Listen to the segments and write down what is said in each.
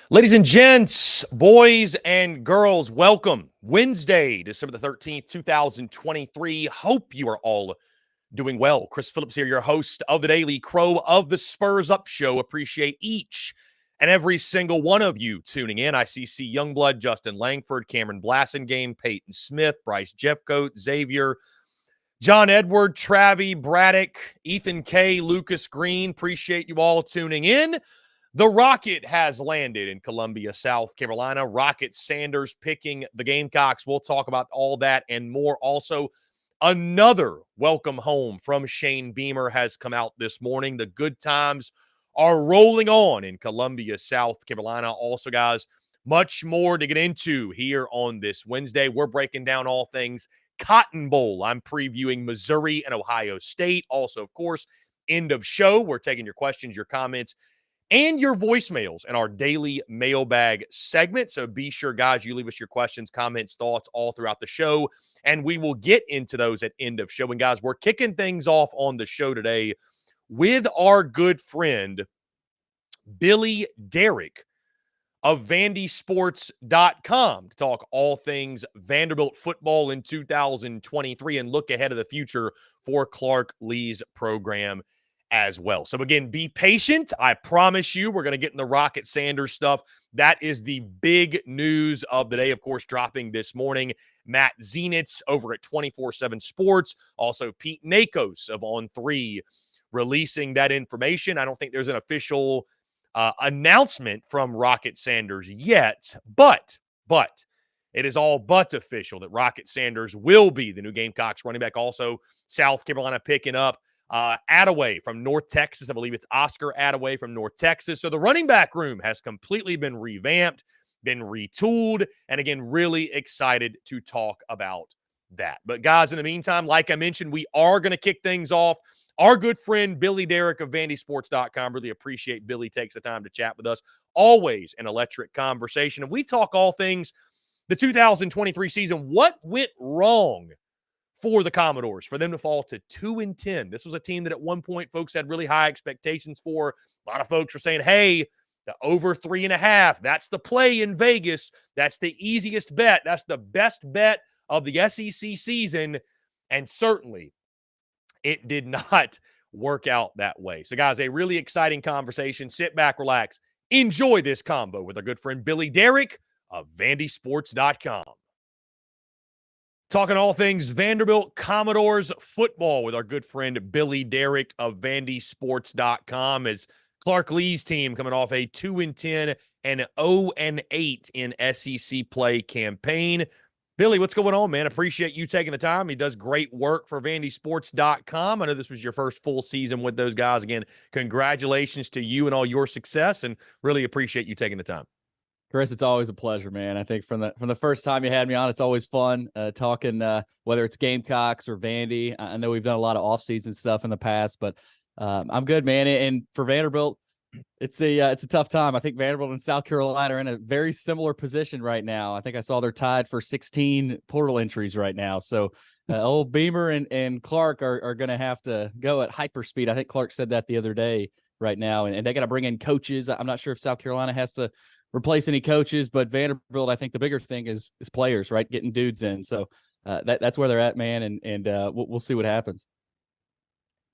Ladies and gents, boys and girls, welcome. Wednesday, December the 13th, 2023. Hope you are all doing well. Chris Phillips here, your host of the Daily Crow of the Spurs Up Show. Appreciate each and every single one of you tuning in. I see Youngblood, Justin Langford, Cameron Blassingame, Peyton Smith, Bryce Jeffcoat, Xavier, John Edward, Travi, Braddock, Ethan K, Lucas Green. Appreciate you all tuning in. The Rocket has landed in Columbia, South Carolina. Rocket Sanders picking the Gamecocks. We'll talk about all that and more. Also, another welcome home from Shane Beamer has come out this morning. The good times are rolling on in Columbia, South Carolina. Also, guys, much more to get into here on this Wednesday. We're breaking down all things Cotton Bowl. I'm previewing Missouri and Ohio State. Also, of course, end of show. We're taking your questions, your comments, and your voicemails in our daily mailbag segment. So be sure, guys, you leave us your questions, comments, thoughts all throughout the show, and we will get into those at end of show. And guys, we're kicking things off on the show today with our good friend, Billy Derrick of VandySports.com to talk all things Vanderbilt football in 2023 and look ahead of the future for Clark Lee's program as well. So again, be patient. I promise you, we're going to get in the Rocket Sanders stuff. That is the big news of the day, of course, dropping this morning. Matt Zenitz over at 24/7 Sports, also Pete Nakos of On3 releasing that information. I don't think there's an official announcement from Rocket Sanders yet, but it is all but official that Rocket Sanders will be the new Gamecocks running back. Also, South Carolina picking up Attaway from North Texas. I believe it's Oscar Attaway from North Texas. So the running back room has completely been revamped, been retooled, and again, really excited to talk about that. But guys, in the meantime, like I mentioned, we are going to kick things off. Our good friend Billy Derrick of VandySports.com. Really appreciate Billy takes the time to chat with us. Always an electric conversation. And we talk all things the 2023 season. What went wrong for the Commodores, for them to fall to 2-10. This was a team that at one point folks had really high expectations for. A lot of folks were saying, hey, the over 3.5, that's the play in Vegas. That's the easiest bet. That's the best bet of the SEC season. And certainly it did not work out that way. So guys, a really exciting conversation. Sit back, relax, enjoy this combo with our good friend Billy Derrick of VandySports.com. Talking all things Vanderbilt Commodores football with our good friend Billy Derrick of VandySports.com as Clark Lee's team coming off a 2-10 and 0-8 in SEC play campaign. Billy, what's going on, man? Appreciate you taking the time. He does great work for VandySports.com. I know this was your first full season with those guys. Again, congratulations to you and all your success, and really appreciate you taking the time. Chris, it's always a pleasure, man. I think from the first time you had me on, it's always fun talking whether it's Gamecocks or Vandy. I know we've done a lot of off-season stuff in the past, but I'm good, man. And for Vanderbilt, it's a tough time. I think Vanderbilt and South Carolina are in a very similar position right now. I think I saw they're tied for 16 portal entries right now. So old Beamer and Clark are going to have to go at hyperspeed. I think Clark said that the other day right now, and they got to bring in coaches. I'm not sure if South Carolina has to replace any coaches, but Vanderbilt, I think the bigger thing is players, right? Getting dudes in. So that's where they're at, man. And we'll see what happens.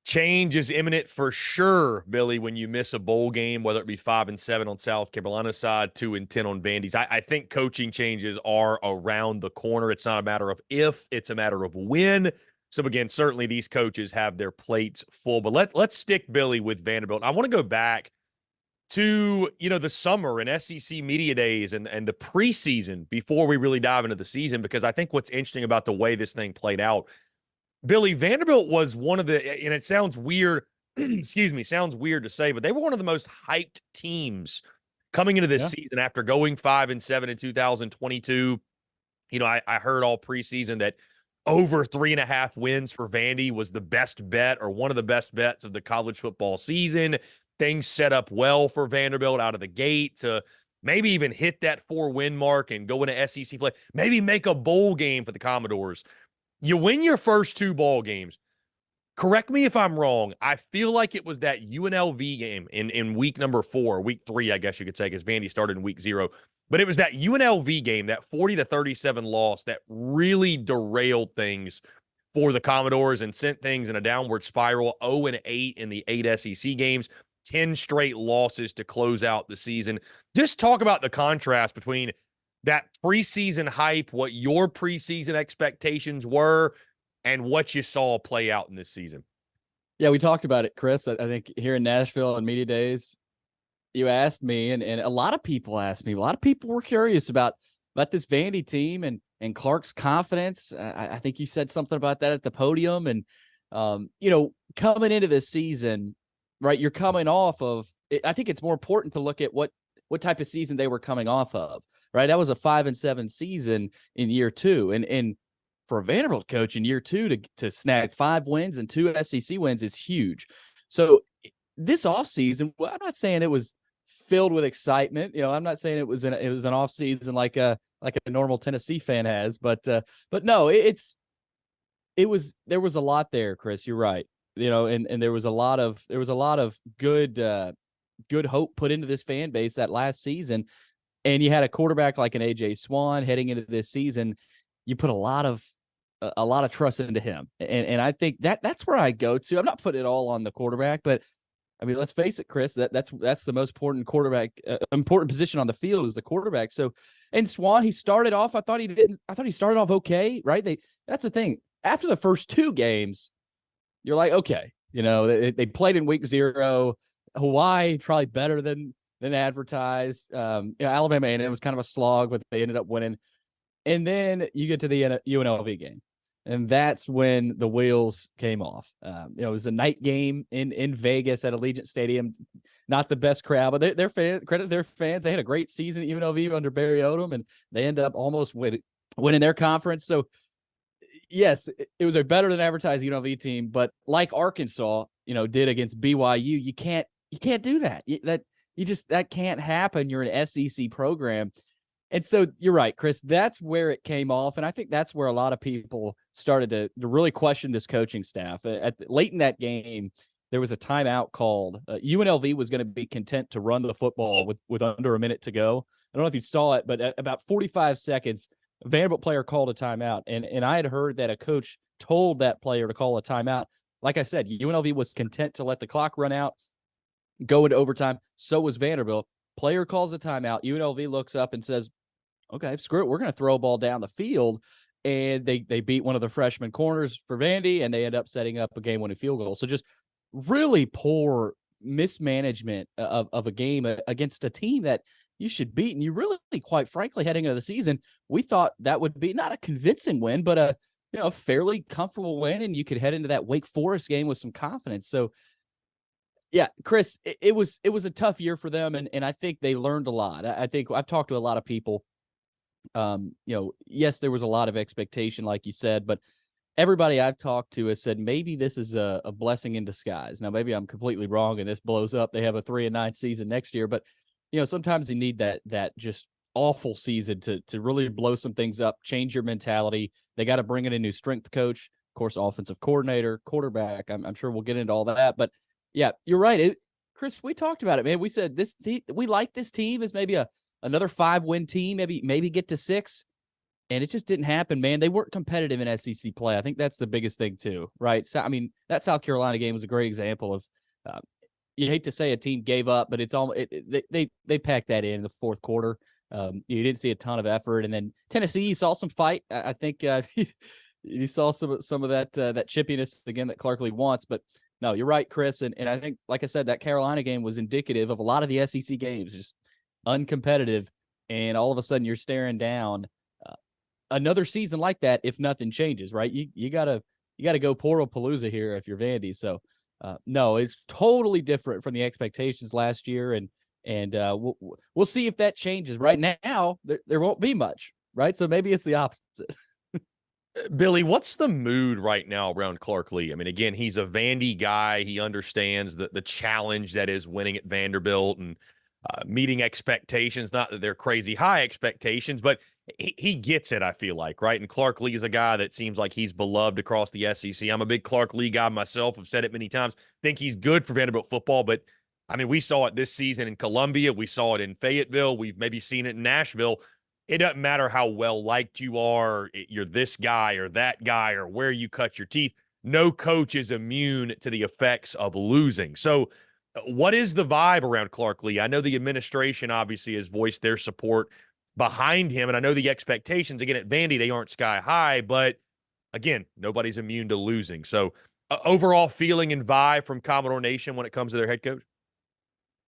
Change is imminent for sure, Billy, when you miss a bowl game, whether it be 5-7 on South Carolina's side, 2-10 on Vandy's. I think coaching changes are around the corner. It's not a matter of if, it's a matter of when. So again, certainly these coaches have their plates full. But let's stick, Billy, with Vanderbilt. I want to go back to, the summer and SEC media days and the preseason before we really dive into the season, because I think what's interesting about the way this thing played out, Billy, Vanderbilt was one of the, and it sounds weird, sounds weird to say, but they were one of the most hyped teams coming into this season after going 5-7 in 2022. I heard all preseason that over 3.5 wins for Vandy was the best bet or one of the best bets of the college football season. Things set up well for Vanderbilt out of the gate to maybe even hit that 4-win mark and go into SEC play, maybe make a bowl game for the Commodores. You win your first 2 ball games. Correct me if I'm wrong. I feel like it was that UNLV game in week number 4, week 3, I guess you could say, because Vandy started in week 0. But it was that UNLV game, that 40-37 loss, that really derailed things for the Commodores and sent things in a downward spiral. 0-8 in the 8 SEC games, 10 straight losses to close out the season. Just talk about the contrast between that preseason hype, what your preseason expectations were, and what you saw play out in this season. Yeah, we talked about it, Chris. I think here in Nashville on media days, you asked me, and a lot of people asked me. A lot of people were curious about this Vandy team and Clark's confidence. I think you said something about that at the podium, and coming into this season, right? You're coming off of. I think it's more important to look at what type of season they were coming off of, right? That was a 5-7 season in year 2, and for a Vanderbilt coach in year 2 to snag 5 wins and 2 SEC wins is huge. So this offseason, well, I'm not saying it was filled with excitement. I'm not saying it was an offseason like a normal Tennessee fan has, but no, there was a lot there, Chris. You're right. And there was a lot of good hope put into this fan base that last season. And you had a quarterback like an AJ Swan heading into this season. You put a lot of trust into him. And I think that's where I go to. I'm not putting it all on the quarterback, but I mean, let's face it, Chris, that's the most important important position on the field is the quarterback. So, and Swan, he started off, I thought he started off okay, right? That's the thing. After the first 2 games, you're like, okay, they played in week 0. Hawaii probably better than advertised. Alabama A&M was kind of a slog, but they ended up winning. And then you get to the UNLV game, and that's when the wheels came off. It was a night game in Vegas at Allegiant Stadium. Not the best crowd, but their fans, credit their fans. They had a great season at UNLV under Barry Odom, and they end up almost winning their conference. So, yes, it was a better than advertised UNLV team, but like Arkansas, did against BYU, you can't do that. That can't happen. You're an SEC program. And so you're right, Chris, that's where it came off. And I think that's where a lot of people started to really question this coaching staff. Late in that game, there was a timeout called. UNLV was going to be content to run the football with under a minute to go. I don't know if you saw it, but at about 45 seconds, a Vanderbilt player called a timeout. And I had heard that a coach told that player to call a timeout. Like I said, UNLV was content to let the clock run out, go into overtime. So was Vanderbilt. Player calls a timeout. UNLV looks up and says, okay, screw it. We're going to throw a ball down the field. And they beat one of the freshman corners for Vandy, and they end up setting up a game-winning field goal. So just really poor mismanagement of a game against a team that you should beat. And you really, quite frankly, heading into the season, we thought that would be not a convincing win, but a fairly comfortable win, and you could head into that Wake Forest game with some confidence. So, yeah, Chris, it was a tough year for them, and I think they learned a lot. I think I've talked to a lot of people. Yes, there was a lot of expectation, like you said, but everybody I've talked to has said maybe this is a blessing in disguise. Now, maybe I'm completely wrong and this blows up. They have a 3-9 season next year, but sometimes you need that just awful season to really blow some things up, change your mentality. They got to bring in a new strength coach, of course, offensive coordinator, quarterback. I'm sure we'll get into all that, but yeah, you're right. Chris, we talked about it, man. We said we like this team as maybe another 5-win team, maybe get to 6. And it just didn't happen, man. They weren't competitive in SEC play. I think that's the biggest thing too, right? So, I mean, that South Carolina game was a great example of, you hate to say a team gave up, but it's all they packed that in the fourth quarter. You didn't see a ton of effort. And then Tennessee, you saw some fight. I think you saw some of that chippiness again that Clark Lee wants. But no, you're right, Chris. And I think, like I said, that Carolina game was indicative of a lot of the SEC games, just uncompetitive, and all of a sudden you're staring down another season like that if nothing changes, right? You gotta go Portal Palooza here if you're Vandy. So no, it's totally different from the expectations last year, and we'll see if that changes. Right now there won't be much, right? So maybe it's the opposite. Billy, what's the mood right now around Clark Lee? I mean, again, he's a Vandy guy. He understands the challenge that is winning at Vanderbilt and meeting expectations. Not that they're crazy high expectations, but he gets it, I feel like, right? And Clark Lee is a guy that seems like he's beloved across the SEC. I'm a big Clark Lee guy myself. I've said it many times. Think he's good for Vanderbilt football, but I mean, we saw it this season in Columbia. We saw it in Fayetteville. We've maybe seen it in Nashville. It doesn't matter how well liked you are, you're this guy or that guy or where you cut your teeth. No coach is immune to the effects of losing. So, what is the vibe around Clark Lee? I know the administration obviously has voiced their support behind him. And I know the expectations, again, at Vandy, they aren't sky high, but again, nobody's immune to losing. So, overall feeling and vibe from Commodore Nation when it comes to their head coach?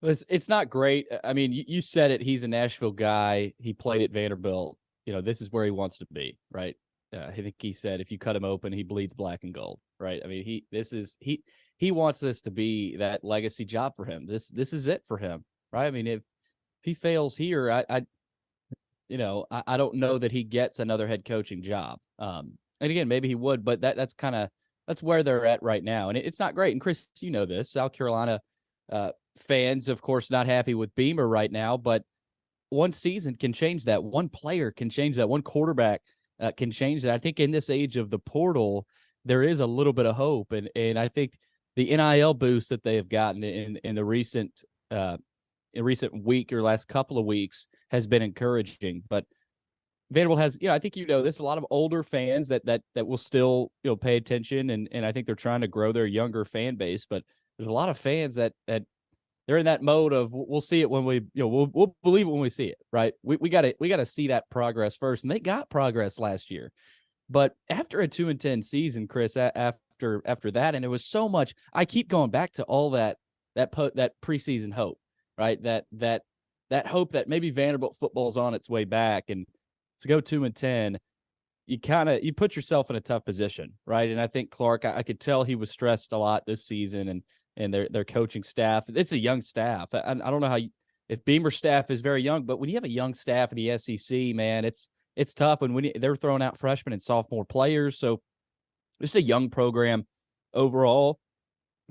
It's not great. I mean, you said it. He's a Nashville guy. He played at Vanderbilt. This is where he wants to be, right? I think he said if you cut him open, he bleeds black and gold, right? I mean, he wants this to be that legacy job for him. This is it for him, right? I mean, if he fails here, I don't know that he gets another head coaching job. And again, maybe he would, but that's where they're at right now, and it's not great. And Chris, this South Carolina fans, of course, not happy with Beamer right now, but one season can change that. One player can change that. One quarterback can change that. I think in this age of the portal, there is a little bit of hope, and I think the NIL boost that they have gotten in the recent week or last couple of weeks has been encouraging. But Vanderbilt has, I think there's a lot of older fans that will still pay attention, and I think they're trying to grow their younger fan base. But there's a lot of fans that they're in that mode of we'll see it when we'll believe it when we see it, right? We got to see that progress first, and they got progress last year. But after a 2-10 season, Chris, after that, and it was so much. I keep going back to all that preseason hope, right? That hope that maybe Vanderbilt football is on its way back, and to go 2-10, you put yourself in a tough position, right? And I think Clark, I could tell he was stressed a lot this season, and their coaching staff. It's a young staff. I don't know if Beamer's staff is very young, but when you have a young staff in the SEC, man, it's tough when they're throwing out freshmen and sophomore players. So just a young program overall.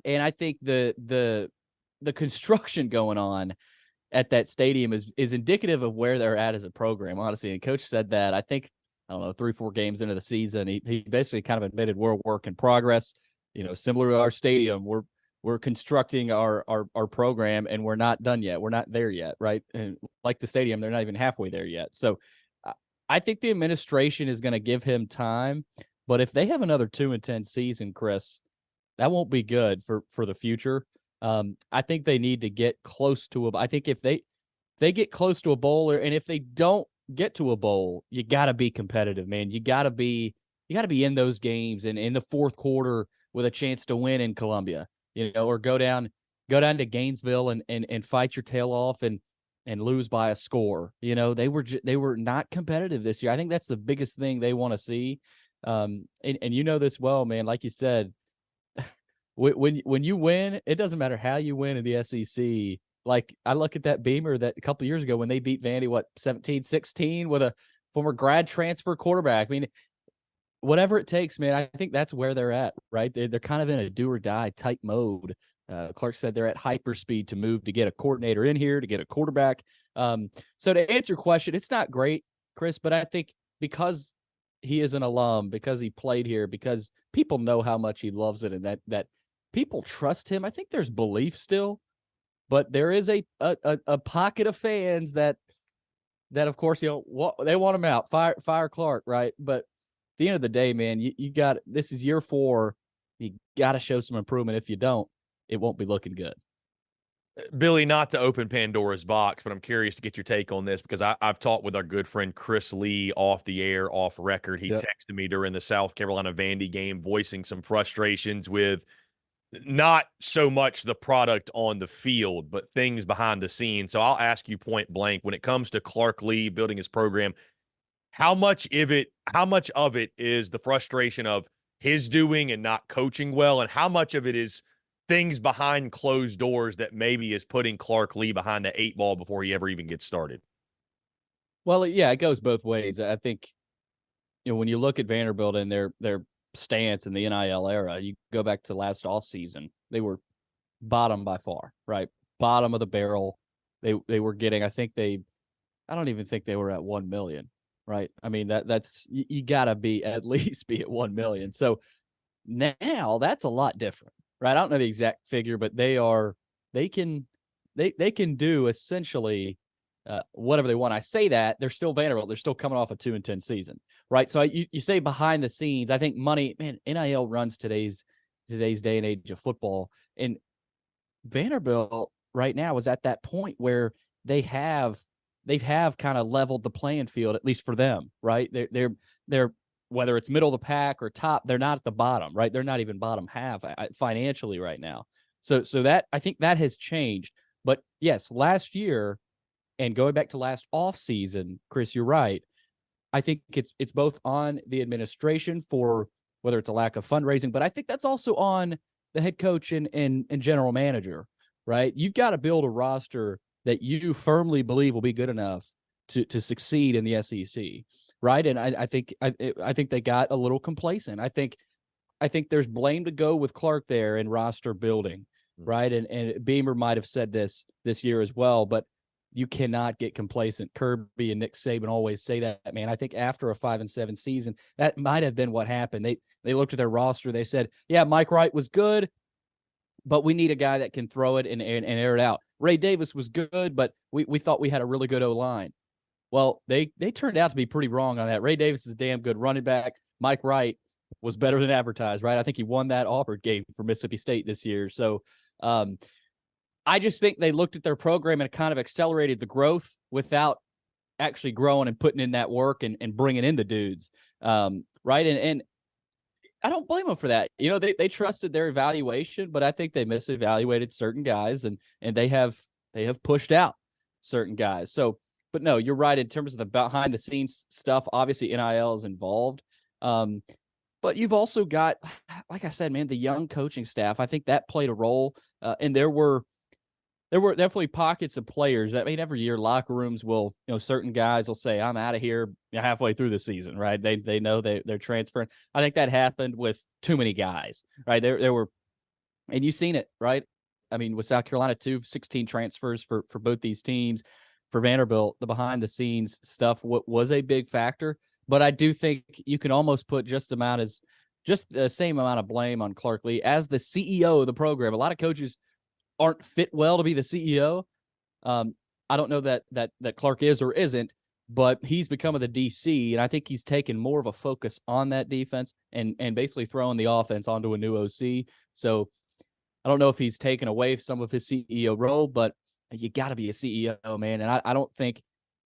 And I think the construction going on at that stadium is indicative of where they're at as a program, honestly. And coach said that, I think, I don't know, 3-4 games into the season, he basically kind of admitted we're a work in progress. Similar to our stadium, we're constructing our program, and we're not done yet. We're not there yet, right? And like the stadium, they're not even halfway there yet. So I think the administration is going to give him time, but if they have another 2-10 season, Chris, that won't be good for the future. I think they need to get close to I think if they get close to a bowl, and if they don't get to a bowl, you got to be competitive, man. You got to be in those games and in the fourth quarter with a chance to win in Columbia, or go down to Gainesville and fight your tail off and lose by a score. They were not competitive this year. I think that's the biggest thing they want to see. And this well, man, like you said, when you win, it doesn't matter how you win in the SEC. Like, I look at that Beamer that a couple of years ago when they beat Vandy, 17-16 with a former grad transfer quarterback. I mean, whatever it takes, man, I think that's where they're at, right? They're kind of in a do or die type mode. Clark said they're at hyperspeed to move to get a coordinator in here, to get a quarterback. So to answer your question, it's not great, Chris, but I think because he is an alum, because he played here, because people know how much he loves it, and that people trust him, I think there's belief still. But there is a pocket of fans that of course, they want him out. Fire Clark, right? But at the end of the day, man, you got, this is year 4. You got to show some improvement. If you don't, it won't be looking good. Billy, not to open Pandora's box, but I'm curious to get your take on this because I've talked with our good friend Chris Lee off the air, off record. He texted me during the South Carolina Vandy game, voicing some frustrations with not so much the product on the field, but things behind the scenes. So I'll ask you point blank, when it comes to Clark Lee building his program, how much of it is the frustration of his doing and not coaching well, and how much of it is things behind closed doors that maybe is putting Clark Lee behind the 8 ball before he ever even gets started? Well, yeah, it goes both ways. I think, when you look at Vanderbilt and their stance in the NIL era, you go back to last offseason, they were bottom by far, right? Bottom of the barrel. They were getting, I don't even think they were at 1 million. right? I mean, that's you got to be at least be at 1 million. So now that's a lot different, right? I don't know the exact figure, but they can do essentially whatever they want. I say that they're still Vanderbilt. They're still coming off a 2-10 season, right? So you say behind the scenes, I think money, man, NIL runs today's day and age of football, and Vanderbilt right now is at that point where they have kind of leveled the playing field, at least for them, right? They're whether it's middle of the pack or top, they're not at the bottom, right? They're not even bottom half financially right now. So that I think that has changed. But yes, last year and going back to last offseason, Chris, you're right. I think it's both on the administration for whether it's a lack of fundraising, but I think that's also on the head coach and general manager, right? You've got to build a roster that you firmly believe will be good enough to succeed in the SEC, right? And I think they got a little complacent. I think there's blame to go with Clark there in roster building, right? And Beamer might have said this year as well, but you cannot get complacent. Kirby and Nick Saban always say that, man. I think after a 5-7 season, that might have been what happened. They looked at their roster. They said, yeah, Mike Wright was good, but we need a guy that can throw it and air it out. Ray Davis was good, but we thought we had a really good O-line. Well, they turned out to be pretty wrong on that. Ray Davis is a damn good running back. Mike Wright was better than advertised, right? I think he won that Auburn game for Mississippi State this year. So I just think they looked at their program and kind of accelerated the growth without actually growing and putting in that work and bringing in the dudes, right? And I don't blame them for that. You know, they trusted their evaluation, but I think they misevaluated certain guys and they have pushed out certain guys. So, but no, you're right in terms of the behind the scenes stuff. Obviously, NIL is involved. But you've also got, like I said, man, the young coaching staff. I think that played a role. And there were definitely pockets of players that, I mean, every year locker rooms will, certain guys will say, I'm out of here halfway through the season, right? They know they're transferring. I think that happened with too many guys, right? There were, and you've seen it, right? I mean, with South Carolina too, 16 transfers for both these teams. For Vanderbilt, the behind the scenes stuff was a big factor, but I do think you can almost put just the same amount of blame on Clark Lee as the CEO of the program. A lot of coaches aren't fit well to be the CEO. I don't know that Clark is or isn't, but he's become the DC, and I think he's taken more of a focus on that defense and basically throwing the offense onto a new OC. So I don't know if he's taken away some of his CEO role, but you got to be a CEO, man. And I don't think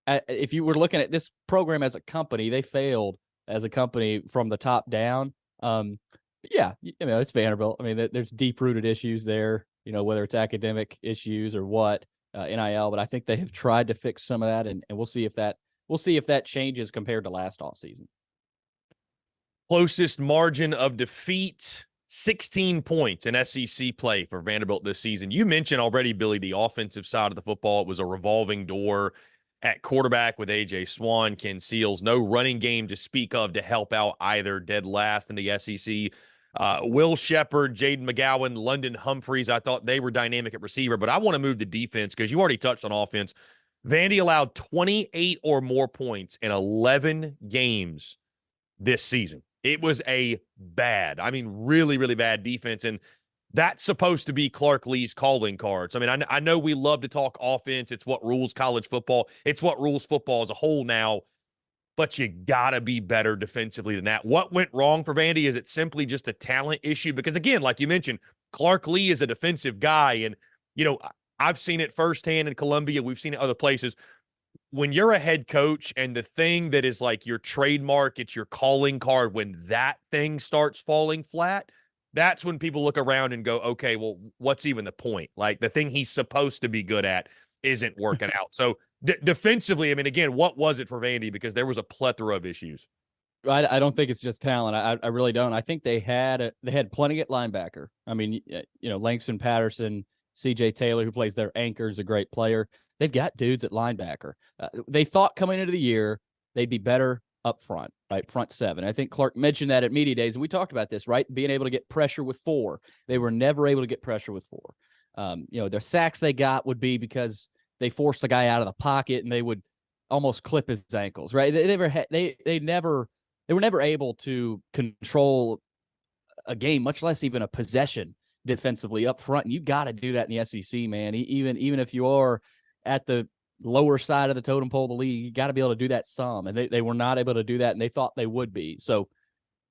if you were looking at this program as a company, they failed as a company from the top down. Yeah, it's Vanderbilt. I mean, there's deep-rooted issues there, whether it's academic issues or what, NIL, but I think they have tried to fix some of that, and we'll see if that changes compared to last offseason. Closest margin of defeat, 16 points in SEC play for Vanderbilt this season. You mentioned already, Billy, the offensive side of the football. It was a revolving door at quarterback with A.J. Swan, Ken Seals. No running game to speak of to help out either, dead last in the SEC. Will Shepard, Jaden McGowan, London Humphreys, I thought they were dynamic at receiver, but I want to move to defense because you already touched on offense. Vandy allowed 28 or more points in 11 games this season. It was a really, really bad defense, and that's supposed to be Clark Lee's calling cards. I mean, I know we love to talk offense. It's what rules college football. It's what rules football as a whole now, but you got to be better defensively than that. What went wrong for Vandy? Is it simply just a talent issue? Because, again, like you mentioned, Clark Lee is a defensive guy, and, I've seen it firsthand in Columbia. We've seen it other places. When you're a head coach and the thing that is like your trademark, it's your calling card, when that thing starts falling flat, that's when people look around and go, okay, well, what's even the point? Like, the thing he's supposed to be good at isn't working out. So defensively, I mean, again, what was it for Vandy? Because there was a plethora of issues. I don't think it's just talent. I really don't. I think they had plenty at linebacker. I mean, Langston Patterson, C.J. Taylor, who plays their anchor, is a great player. They've got dudes at linebacker. They thought coming into the year they'd be better up front, right? Front seven. I think Clark mentioned that at media days, and we talked about this, right? Being able to get pressure with four. They were never able to get pressure with four. Their sacks they got would be because they forced the guy out of the pocket, and they would almost clip his ankles, right? They were never able to control a game, much less even a possession defensively up front. And you got to do that in the SEC, man. Even if you are at the lower side of the totem pole of the league, you got to be able to do that some. And they were not able to do that, and they thought they would be. So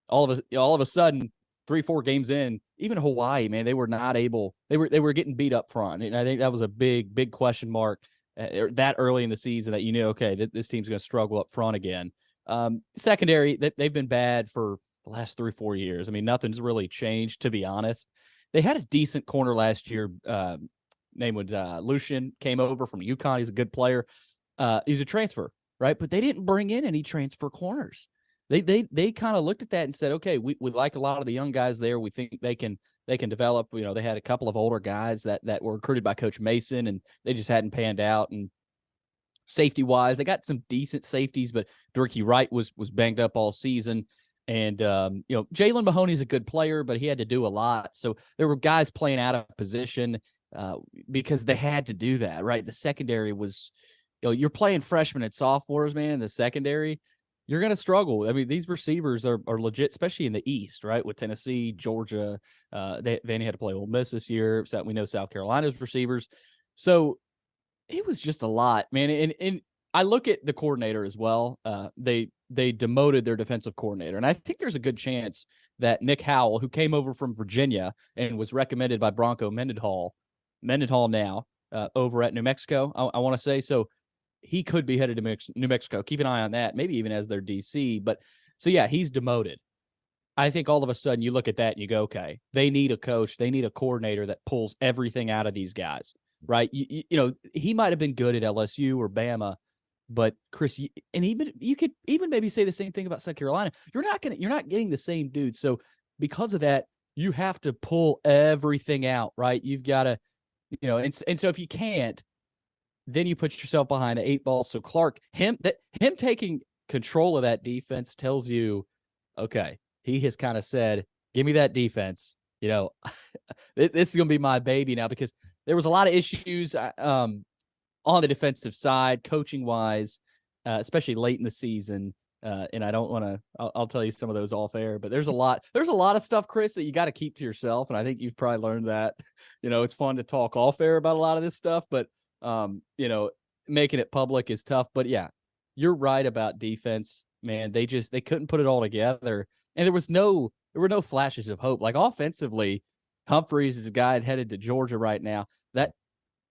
all of a sudden, 3-4 games in, even Hawaii, man, they were not able. They were getting beat up front, and I think that was a big question mark that early in the season, that okay, this team's going to struggle up front again. Secondary, they've been bad for the last 3-4 years. I mean, nothing's really changed, to be honest. They had a decent corner last year. Name was Lucian, came over from UConn. He's a good player. He's a transfer, right? But they didn't bring in any transfer corners. They kind of looked at that and said, okay, we like a lot of the young guys there. We think they can develop. They had a couple of older guys that were recruited by Coach Mason, and they just hadn't panned out. And safety wise, they got some decent safeties, but Derrick Wright was banged up all season. And Jalen Mahoney's a good player, but he had to do a lot. So there were guys playing out of position because they had to do that, right? The secondary was, you're playing freshmen and sophomores, man, in the secondary. You're going to struggle. I mean, these receivers are legit, especially in the East, right? With Tennessee, Georgia. Vandy had to play Ole Miss this year. So we know South Carolina's receivers. So it was just a lot, man. And I look at the coordinator as well. They demoted their defensive coordinator. And I think there's a good chance that Nick Howell, who came over from Virginia and was recommended by Bronco Mendenhall now over at New Mexico, I want to say. So he could be headed to New Mexico. Keep an eye on that, maybe even as their DC. But so, yeah, he's demoted. I think all of a sudden you look at that and you go, okay, they need a coach. They need a coordinator that pulls everything out of these guys, right? He might have been good at LSU or Bama, but Chris, and even you could even maybe say the same thing about South Carolina. You're not getting the same dude. So because of that, you have to pull everything out, right? You've got to, and so if you can't, then you put yourself behind an 8 ball. So Clark, him taking control of that defense tells you, okay, he has kind of said, give me that defense. This is going to be my baby now, because there was a lot of issues on the defensive side, coaching wise, especially late in the season. And I don't want to, I'll tell you some of those off air, but there's a lot of stuff, Chris, that you got to keep to yourself. And I think you've probably learned that, it's fun to talk off air about a lot of this stuff, but making it public is tough. But yeah, you're right about defense, man. They couldn't put it all together. And there were no flashes of hope. Like offensively, Humphreys is a guy headed to Georgia right now. That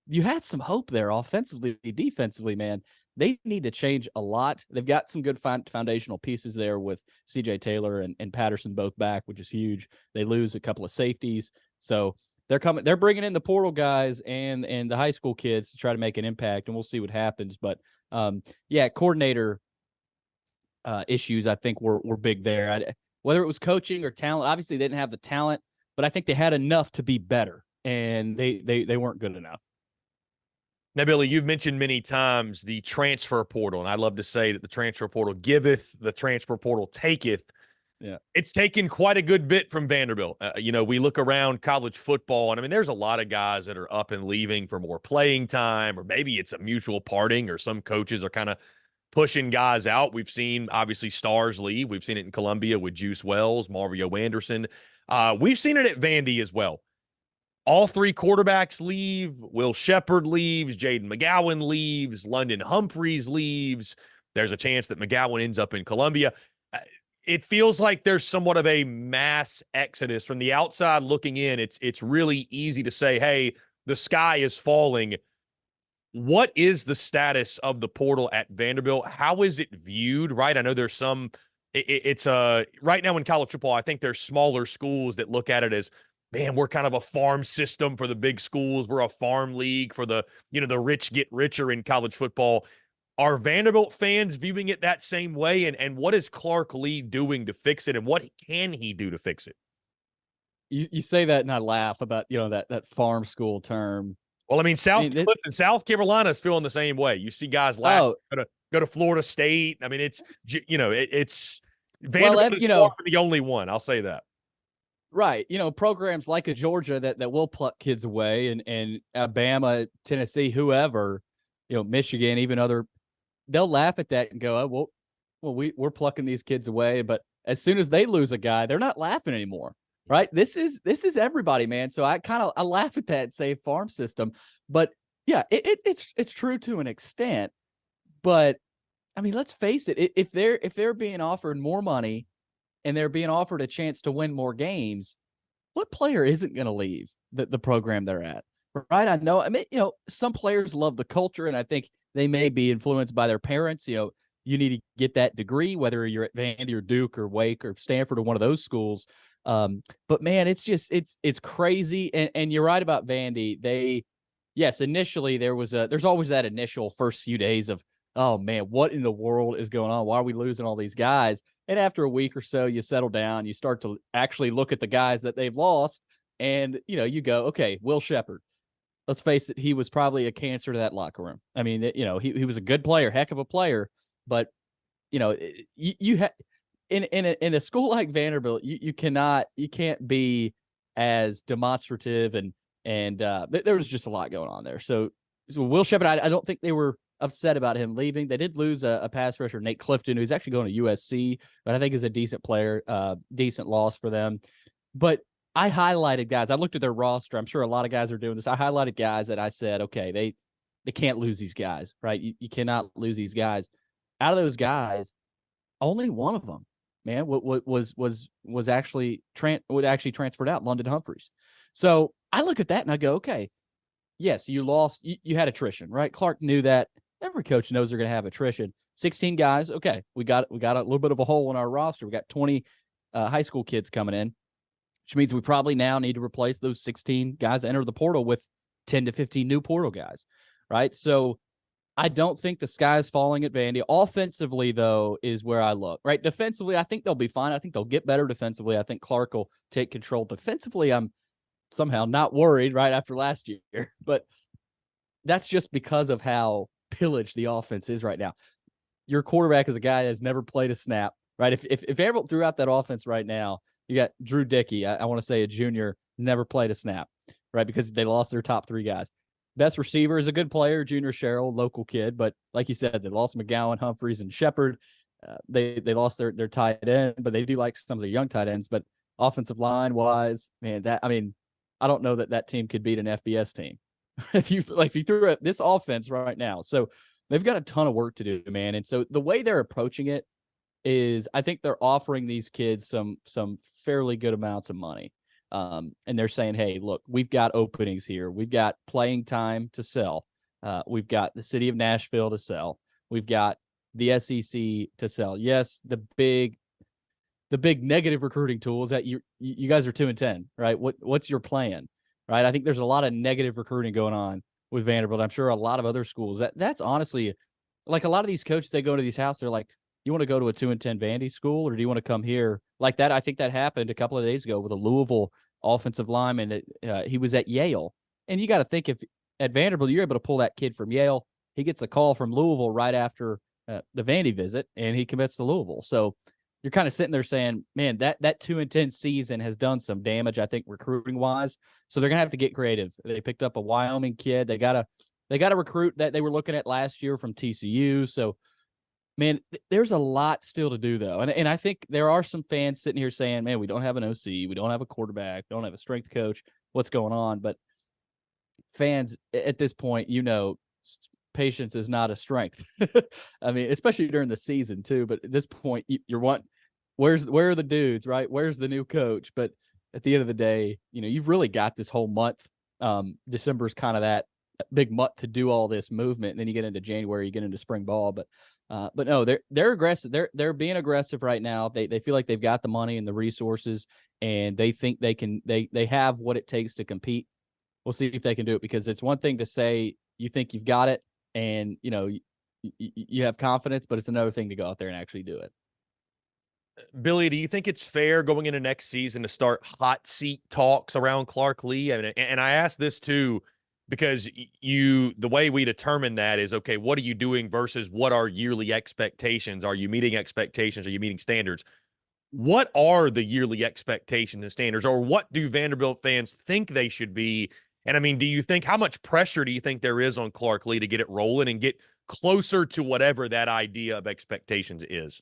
you had some hope there offensively, defensively, man. They need to change a lot. They've got some good foundational pieces there with CJ Taylor and Patterson both back, which is huge. They lose a couple of safeties. So they're bringing in the portal guys and the high school kids to try to make an impact, and we'll see what happens. But coordinator issues, I think were big there. Whether it was coaching or talent, obviously they didn't have the talent, but I think they had enough to be better, and they weren't good enough. Now, Billy, you've mentioned many times the transfer portal, and I love to say that the transfer portal giveth, the transfer portal taketh. Yeah, it's taken quite a good bit from Vanderbilt. We look around college football, and I mean, there's a lot of guys that are up and leaving for more playing time, or maybe it's a mutual parting, or some coaches are kind of pushing guys out. We've seen, obviously, stars leave. We've seen it in Columbia with Juice Wells, Mario Anderson. We've seen it at Vandy as well. All 3 quarterbacks leave. Will Shepard leaves. Jaden McGowan leaves. London Humphreys leaves. There's a chance that McGowan ends up in Columbia. It feels like there's somewhat of a mass exodus. From the outside looking in, it's really easy to say, hey, the sky is falling. What is the status of the portal at Vanderbilt? How is it viewed, right? I know there's some right now in college football, I think there's smaller schools that look at it as, man, we're kind of a farm system for the big schools. We're a farm league for the rich get richer in college football. Are Vanderbilt fans viewing it that same way? And what is Clark Lee doing to fix it? And what can he do to fix it? You say that and I laugh about, that farm school term. Well, I mean, South Carolina is feeling the same way. You see guys go to Florida State. I mean, it's Vanderbilt is far from the only one. I'll say that. Right. Programs like a Georgia that will pluck kids away, and Alabama, Tennessee, whoever, Michigan, even other they'll laugh at that and go, oh, well, we're plucking these kids away. But as soon as they lose a guy, they're not laughing anymore. Right. This is everybody, man. So I laugh at that and say farm system. But yeah, it's true to an extent. But I mean, let's face it, if they're being offered more money and they're being offered a chance to win more games, what player isn't going to leave the program they're at? Right. I know. I mean, some players love the culture, and I think they may be influenced by their parents. You need to get that degree, whether you're at Vandy or Duke or Wake or Stanford or one of those schools. But man, it's crazy. And you're right about Vandy. Yes, initially there's always that initial first few days of, oh man, what in the world is going on? Why are we losing all these guys? And after a week or so, you settle down, you start to actually look at the guys that they've lost, and you go, okay, Will Sheppard. Let's face it, he was probably a cancer to that locker room. I mean, he was a good player, heck of a player, but you have in a school like Vanderbilt, you can't be as demonstrative, and there was just a lot going on there. So Will Sheppard, I don't think they were upset about him leaving. They did lose a pass rusher, Nate Clifton, who's actually going to USC, but I think is a decent player, decent loss for them. But I highlighted guys. I looked at their roster. I'm sure a lot of guys are doing this. I highlighted guys that I said, okay, they can't lose these guys, right? You cannot lose these guys. Out of those guys, only one of them, man, was actually transferred out, London Humphreys. So I look at that and I go, okay, yes, you lost. You had attrition, right? Clark knew that. Every coach knows they're going to have attrition. 16 guys. Okay, we got a little bit of a hole in our roster. We got 20 high school kids coming in, which means we probably now need to replace those 16 guys that enter the portal with 10 to 15 new portal guys, right? So I don't think the sky's falling at Vandy. Offensively, though, is where I look, right? Defensively, I think they'll be fine. I think they'll get better defensively. I think Clark will take control. Defensively, I'm somehow not worried right after last year, but that's just because of how pillaged the offense is right now. Your quarterback is a guy that has never played a snap, right? If Vanderbilt threw out that offense right now, you got Drew Dickey, I want to say a junior, never played a snap, right? Because they lost their top three guys. Best receiver is a good player, Junior Sherrill, local kid, but like you said, they lost McGowan, Humphreys, and Sheppard. They lost their tight end, but they do like some of the young tight ends. But offensive line wise, man, I don't know that team could beat an FBS team if you threw at this offense right now. So they've got a ton of work to do, man. And so the way they're approaching it is, I think they're offering these kids some fairly good amounts of money. And they're saying, hey, look, we've got openings here. We've got playing time to sell. We've got the city of Nashville to sell. We've got the SEC to sell. Yes, the big negative recruiting tool is that you guys are 2-10, right? What's your plan, right? I think there's a lot of negative recruiting going on with Vanderbilt. I'm sure a lot of other schools. That's honestly, like, a lot of these coaches, they go to these houses, they're like, you want to go to a 2-10 Vandy school, or do you want to come here? Like that, I think that happened a couple of days ago with a Louisville offensive lineman. He was at Yale. And you got to think, if at Vanderbilt, you're able to pull that kid from Yale, he gets a call from Louisville right after the Vandy visit, and he commits to Louisville. So you're kind of sitting there saying, man, that 2-10 season has done some damage, I think, recruiting wise. So they're going to have to get creative. They picked up a Wyoming kid. They got to recruit that they were looking at last year from TCU. So, man, there's a lot still to do, though. And I think there are some fans sitting here saying, man, we don't have an OC. We don't have a quarterback. Don't have a strength coach. What's going on? But fans, at this point, patience is not a strength. I mean, especially during the season, too. But at this point, where are the dudes, right? Where's the new coach? But at the end of the day, you've really got this whole month. December's kind of that big month to do all this movement. And then you get into January, you get into spring ball. But no, they're aggressive. They're being aggressive right now. They feel like they've got the money and the resources, and they think they have what it takes to compete. We'll see if they can do it, because it's one thing to say you think you've got it and you have confidence, but it's another thing to go out there and actually do it. Billy, do you think it's fair going into next season to start hot seat talks around Clark Lea? And I ask this too, because the way we determine that is, okay, what are you doing versus what are yearly expectations? Are you meeting expectations? Are you meeting standards? What are the yearly expectations and standards, or what do Vanderbilt fans think they should be? And I mean, how much pressure do you think there is on Clark Lee to get it rolling and get closer to whatever that idea of expectations is?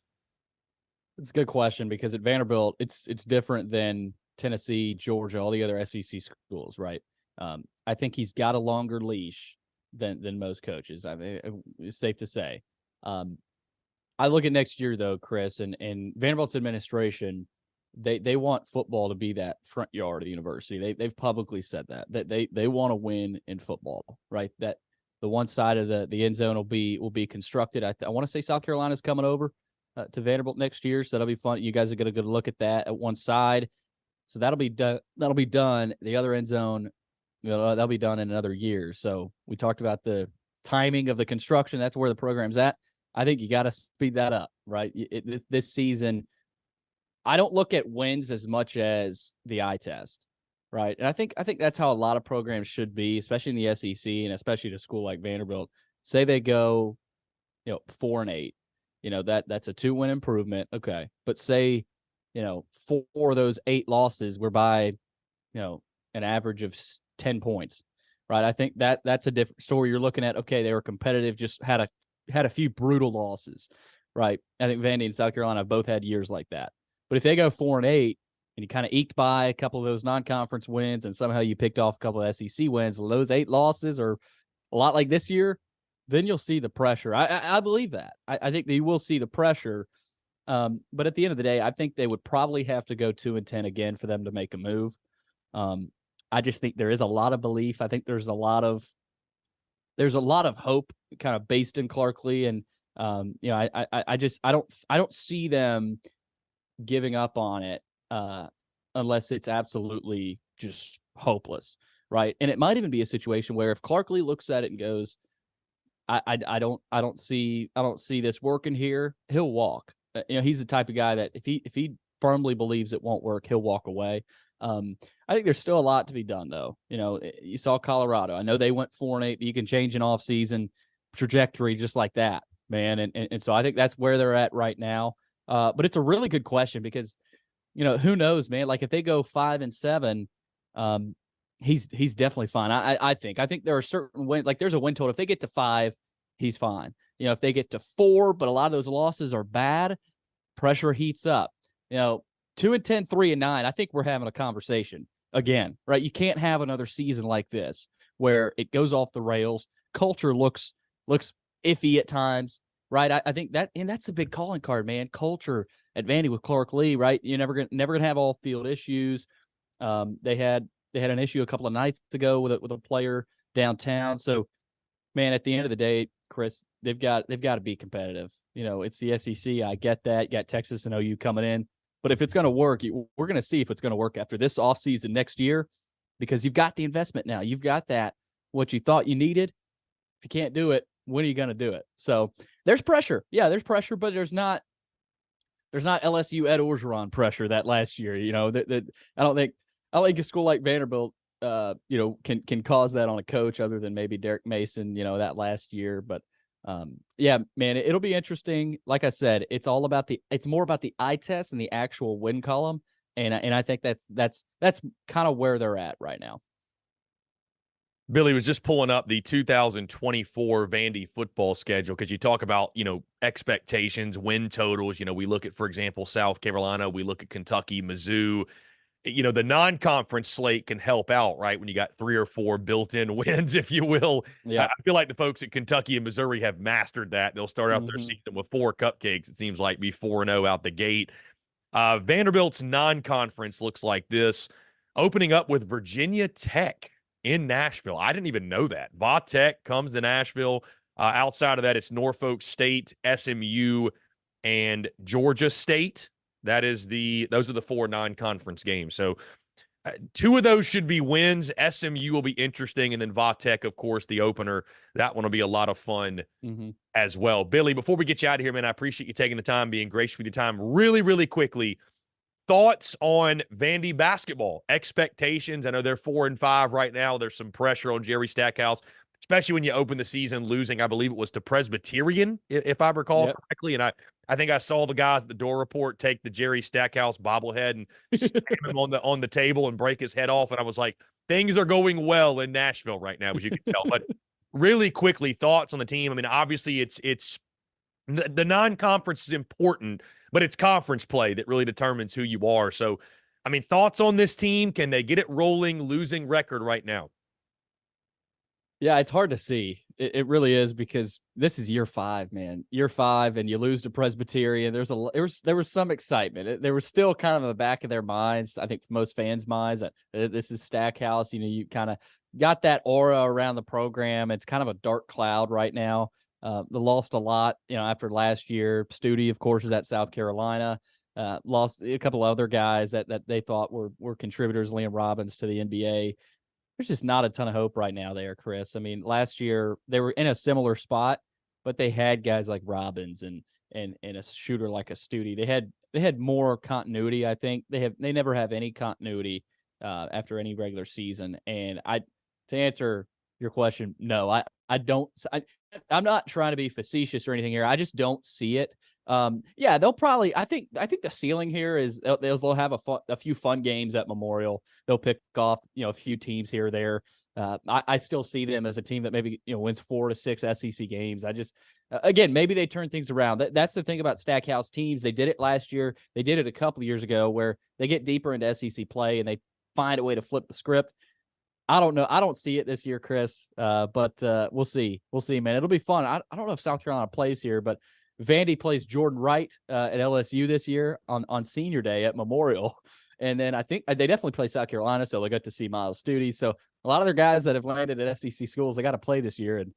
It's a good question because at Vanderbilt, it's different than Tennessee, Georgia, all the other SEC schools, right? I think he's got a longer leash than most coaches. I mean, it's safe to say. I look at next year though, Chris, and Vanderbilt's administration, they want football to be that front yard of the university. They've publicly said that they want to win in football, right? That the one side of the end zone will be constructed. I want to say South Carolina's coming over to Vanderbilt next year, so that'll be fun. You guys are going to get a look at that at one side, so that'll be done. That'll be done. The other end zone, that'll be done in another year. So we talked about the timing of the construction. That's where the program's at. I think you got to speed that up, right? This season, I don't look at wins as much as the eye test, right? And I think that's how a lot of programs should be, especially in the SEC and especially to a school like Vanderbilt. Say they go, 4-8. That's a 2-win improvement. Okay. But say, 4 of those 8 losses were by, an average of 10 points, right? I think that's a different story. You're looking at, okay, they were competitive, just had a few brutal losses, right? I think Vandy and South Carolina have both had years like that. But if they go 4-8 and you kind of eked by a couple of those non-conference wins and somehow you picked off a couple of SEC wins, those 8 losses are a lot like this year, then you'll see the pressure. I believe that. I think that you will see the pressure. But at the end of the day, I think they would probably have to go 2-10 again for them to make a move. I just think there is a lot of belief. I think there's a lot of hope kind of based in Clark Lee. And, I don't see them giving up on it unless it's absolutely just hopeless. Right. And it might even be a situation where if Clark Lee looks at it and goes, I don't see this working here, he'll walk. He's the type of guy that if he firmly believes it won't work, he'll walk away. I think there's still a lot to be done though. You saw Colorado. I know they went 4-8, but you can change an off-season trajectory just like that, man. And so I think that's where they're at right now. But it's a really good question because, who knows, man? Like if they go 5-7, he's definitely fine. I think there are certain wins, like there's a win total. If they get to 5, he's fine. If they get to 4, but a lot of those losses are bad, pressure heats up. 2-10, 3-9. I think we're having a conversation again, right? You can't have another season like this where it goes off the rails. Culture looks iffy at times, right? I think that's a big calling card, man. Culture at Vandy with Clark Lee, right? You're never gonna have all field issues. They had an issue a couple of nights ago with a player downtown. So, man, at the end of the day, Chris, they've got to be competitive. It's the SEC. I get that. You got Texas and OU coming in. But if it's going to work, we're going to see if it's going to work after this offseason next year because you've got the investment now. You've got what you thought you needed. If you can't do it, when are you going to do it? So there's pressure. Yeah, there's pressure, but there's not LSU Ed Orgeron pressure that last year. I don't think a school like Vanderbilt, can cause that on a coach other than maybe Derrick Mason, that last year. But yeah, man, it'll be interesting. Like I said, it's more about the eye test and the actual win column. And I think that's kind of where they're at right now. Billy was just pulling up the 2024 Vandy football schedule because you talk about, expectations, win totals. We look at, for example, South Carolina. We look at Kentucky, Mizzou. The non-conference slate can help out, right? When you got 3 or 4 built-in wins, if you will. Yeah. I feel like the folks at Kentucky and Missouri have mastered that. They'll start out their season with 4 cupcakes. It seems like be 4-0 out the gate. Vanderbilt's non-conference looks like this, opening up with Virginia Tech in Nashville. I didn't even know that. Va Tech comes to Nashville. Outside of that, it's Norfolk State, SMU, and Georgia State. Those are the 4 non-conference games. So 2 of those should be wins. SMU will be interesting. And then Va Tech, of course, the opener. That one will be a lot of fun as well. Billy, before we get you out of here, man, I appreciate you taking the time, being gracious with your time. Really, really quickly, thoughts on Vandy basketball, expectations. I know they're 4-5 right now. There's some pressure on Jerry Stackhouse. especially when you open the season losing, I believe it was to Presbyterian, if I recall correctly. And I think I saw the guys at the door report take the Jerry Stackhouse bobblehead and slam him on the table and break his head off. And I was like, things are going well in Nashville right now, as you can tell. But really quickly, thoughts on the team. I mean, obviously it's the non-conference is important, but it's conference play that really determines who you are. So, I mean, thoughts on this team? Can they get it rolling, losing record right now? Yeah, it's hard to see. It really is, because this is year 5, man. Year 5, and you lose to Presbyterian. There was some excitement. There was still kind of in the back of their minds, I think most fans' minds, that this is Stackhouse. You know, you kind of got that aura around the program. It's kind of a dark cloud right now. They lost a lot, you know, after last year. Studi, of course, is at South Carolina. Lost a couple other guys that they thought were contributors. Liam Robbins to the NBA. There's just not a ton of hope right now there, Chris. I mean, last year they were in a similar spot, but they had guys like Robbins and a shooter like a Studi. They had more continuity. I think they never have any continuity after any regular season. And to answer your question, no, I don't. I'm not trying to be facetious or anything here. I just don't see it. Yeah, they'll probably. I think the ceiling here is they'll have a few fun games at Memorial. They'll pick off, you know, a few teams here or there. I still see them as a team that maybe, you know, wins 4 to 6 SEC games. I just again, maybe they turn things around. That's the thing about Stackhouse teams. They did it last year. They did it a couple of years ago, where they get deeper into SEC play and they find a way to flip the script. I don't know. I don't see it this year, Chris. But we'll see. We'll see, man. It'll be fun. I don't know if South Carolina plays here, but Vandy plays Jordan Wright at LSU this year on Senior Day at Memorial. And then I think they definitely play South Carolina, so they got to see Miles Studi. So a lot of their guys that have landed at SEC schools, they got to play this year. And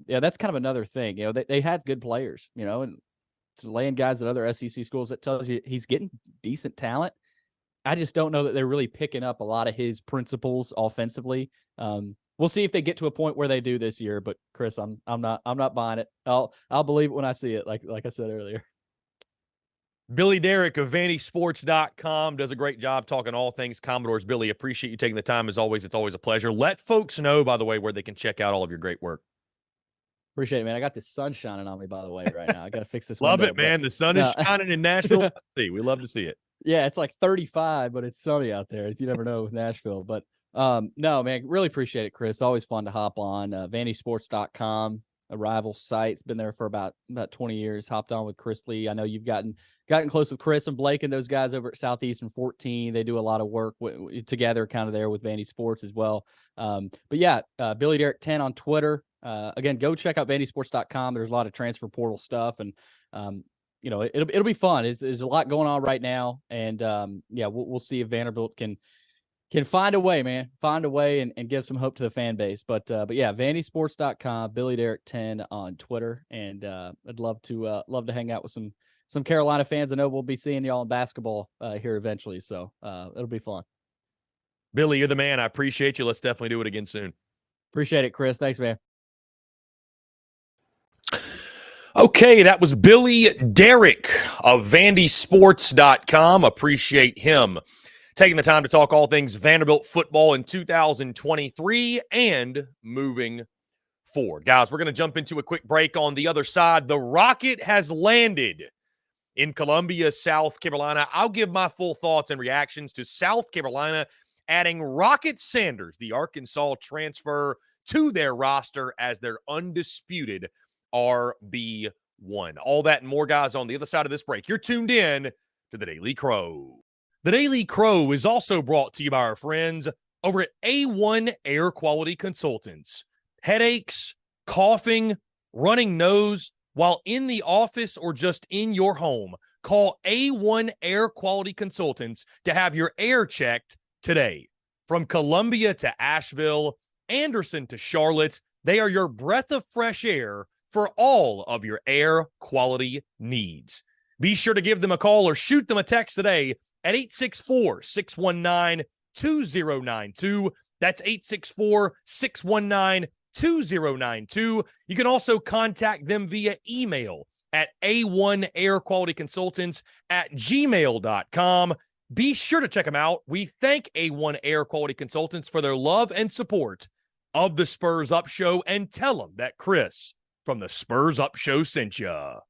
yeah, that's kind of another thing. You know, they had good players, you know, and to land guys at other SEC schools, that tells you he's getting decent talent. I just don't know that they're really picking up a lot of his principles offensively. We'll see if they get to a point where they do this year. But Chris, I'm not buying it. I'll believe it when I see it. Like I said earlier. Billy Derrick of VandySports.com does a great job talking all things Commodores. Billy, appreciate you taking the time as always. It's always a pleasure. Let folks know, by the way, where they can check out all of your great work. Appreciate it, man. I got this sun shining on me, by the way, right now. I got to fix this. Love window, it, man. The sun is shining in Nashville. We love to see it. Yeah, it's like 35, but it's sunny out there. You never know with Nashville. But no, man, really appreciate it, Chris. Always fun to hop on. VandySports.com, a rival site. It's been there for about 20 years. Hopped on with Chris Lee. I know you've gotten close with Chris and Blake and those guys over at Southeastern 14. They do a lot of work together kind of there with Vandy Sports as well. But yeah, Billy Derrick 10 on Twitter. Again, go check out VandySports.com. There's a lot of transfer portal stuff, and you know, it'll be fun. There's a lot going on right now, and yeah, we'll see if Vanderbilt can find a way, man, and give some hope to the fan base. But yeah, VandySports.com, Billy Derrick 10 on Twitter, and I'd love to hang out with some Carolina fans. I know we'll be seeing y'all in basketball here eventually, so it'll be fun. Billy, you're the man. I appreciate you. Let's definitely do it again soon. Appreciate it, Chris. Thanks, man. Okay, that was Billy Derrick of VandySports.com. Appreciate him taking the time to talk all things Vanderbilt football in 2023 and moving forward. Guys, we're going to jump into a quick break on the other side. The Rocket has landed in Columbia, South Carolina. I'll give my full thoughts and reactions to South Carolina adding Rocket Sanders, the Arkansas transfer, to their roster as their undisputed RB1. All that and more, guys, on the other side of this break. You're tuned in to the Daily Crow. The Daily Crow is also brought to you by our friends over at A1 Air Quality Consultants. Headaches, coughing, running nose while in the office or just in your home, call A1 Air Quality Consultants to have your air checked today. From Columbia to Asheville, Anderson to Charlotte, they are your breath of fresh air for all of your air quality needs. Be sure to give them a call or shoot them a text today at 864-619-2092. That's 864-619-2092. You can also contact them via email at a1airqualityconsultants@gmail.com. Be sure to check them out. We thank A1 Air Quality Consultants for their love and support of the Spurs Up Show and tell them that Chris from the Spurs Up Show sent ya.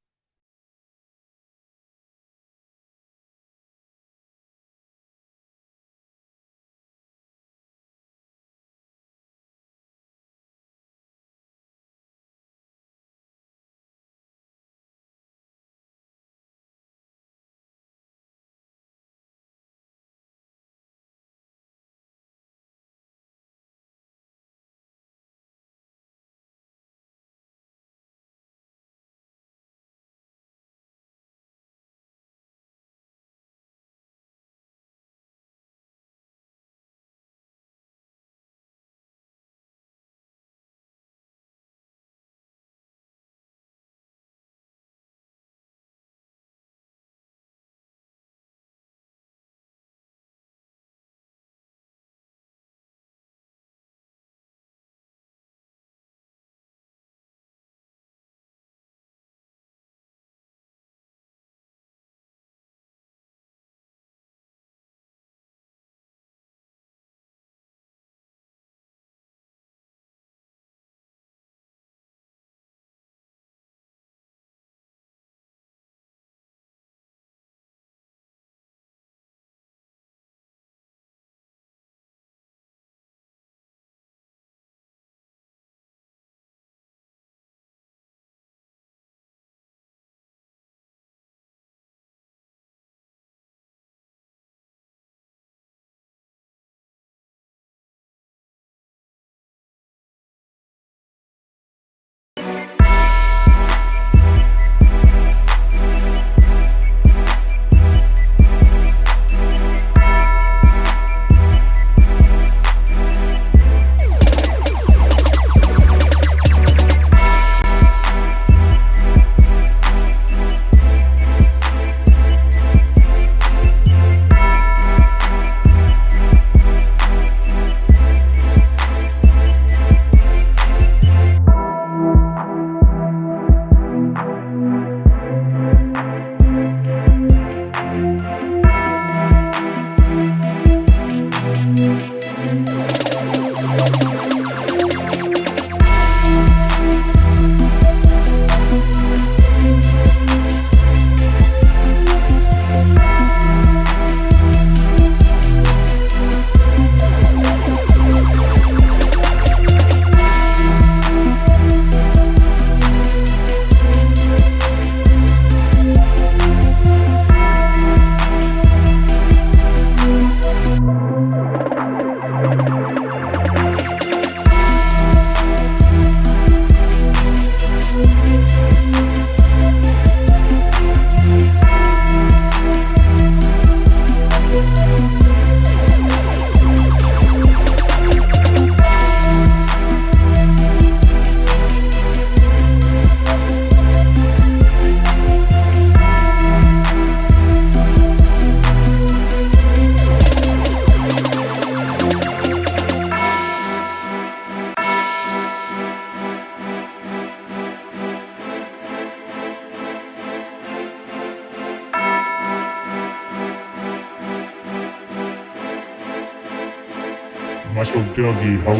Muscle Dougie, ho.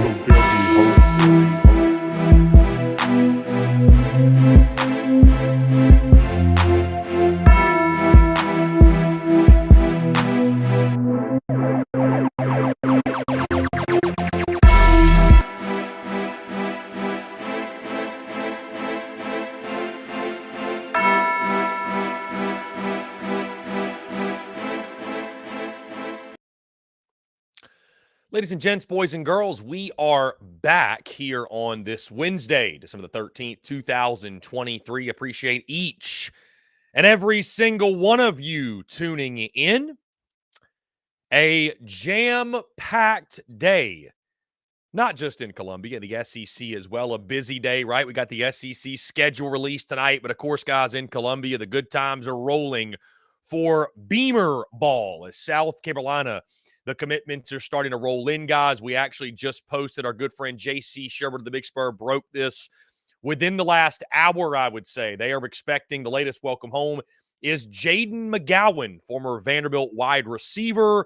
Ladies and gents, boys and girls, we are back here on this Wednesday, December the 13th, 2023. Appreciate each and every single one of you tuning in. A jam-packed day, not just in Columbia, the SEC as well. A busy day, right? We got the SEC schedule released tonight, but of course, guys, in Columbia, the good times are rolling for Beamer ball as South Carolina. The commitments are starting to roll in, guys. We actually just posted. Our good friend J.C. Sherwood of the Big Spur broke this within the last hour, I would say. They are expecting the latest welcome home is Jaden McGowan, former Vanderbilt wide receiver,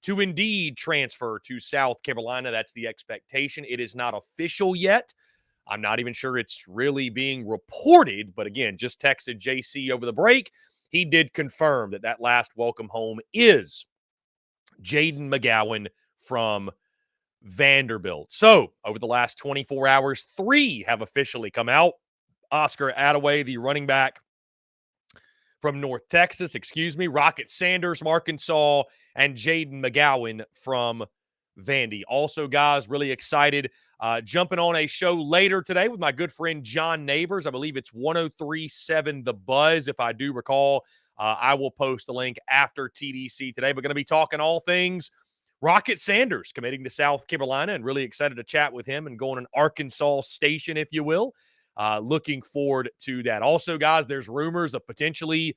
to indeed transfer to South Carolina. That's the expectation. It is not official yet. I'm not even sure it's really being reported, but again, just texted JC over the break. He did confirm that last welcome home is Jaden McGowan from Vanderbilt. So, over the last 24 hours, 3 have officially come out. Oscar Attaway, the running back from North Texas, Rocket Sanders from Arkansas, and Jaden McGowan from Vandy. Also, guys, really excited. Jumping on a show later today with my good friend John Neighbors. I believe it's 103.7 The Buzz, if I do recall. I will post the link after TDC today, but going to be talking all things Rocket Sanders committing to South Carolina, and really excited to chat with him and go on an Arkansas station, if you will. Looking forward to that. Also, guys, there's rumors of potentially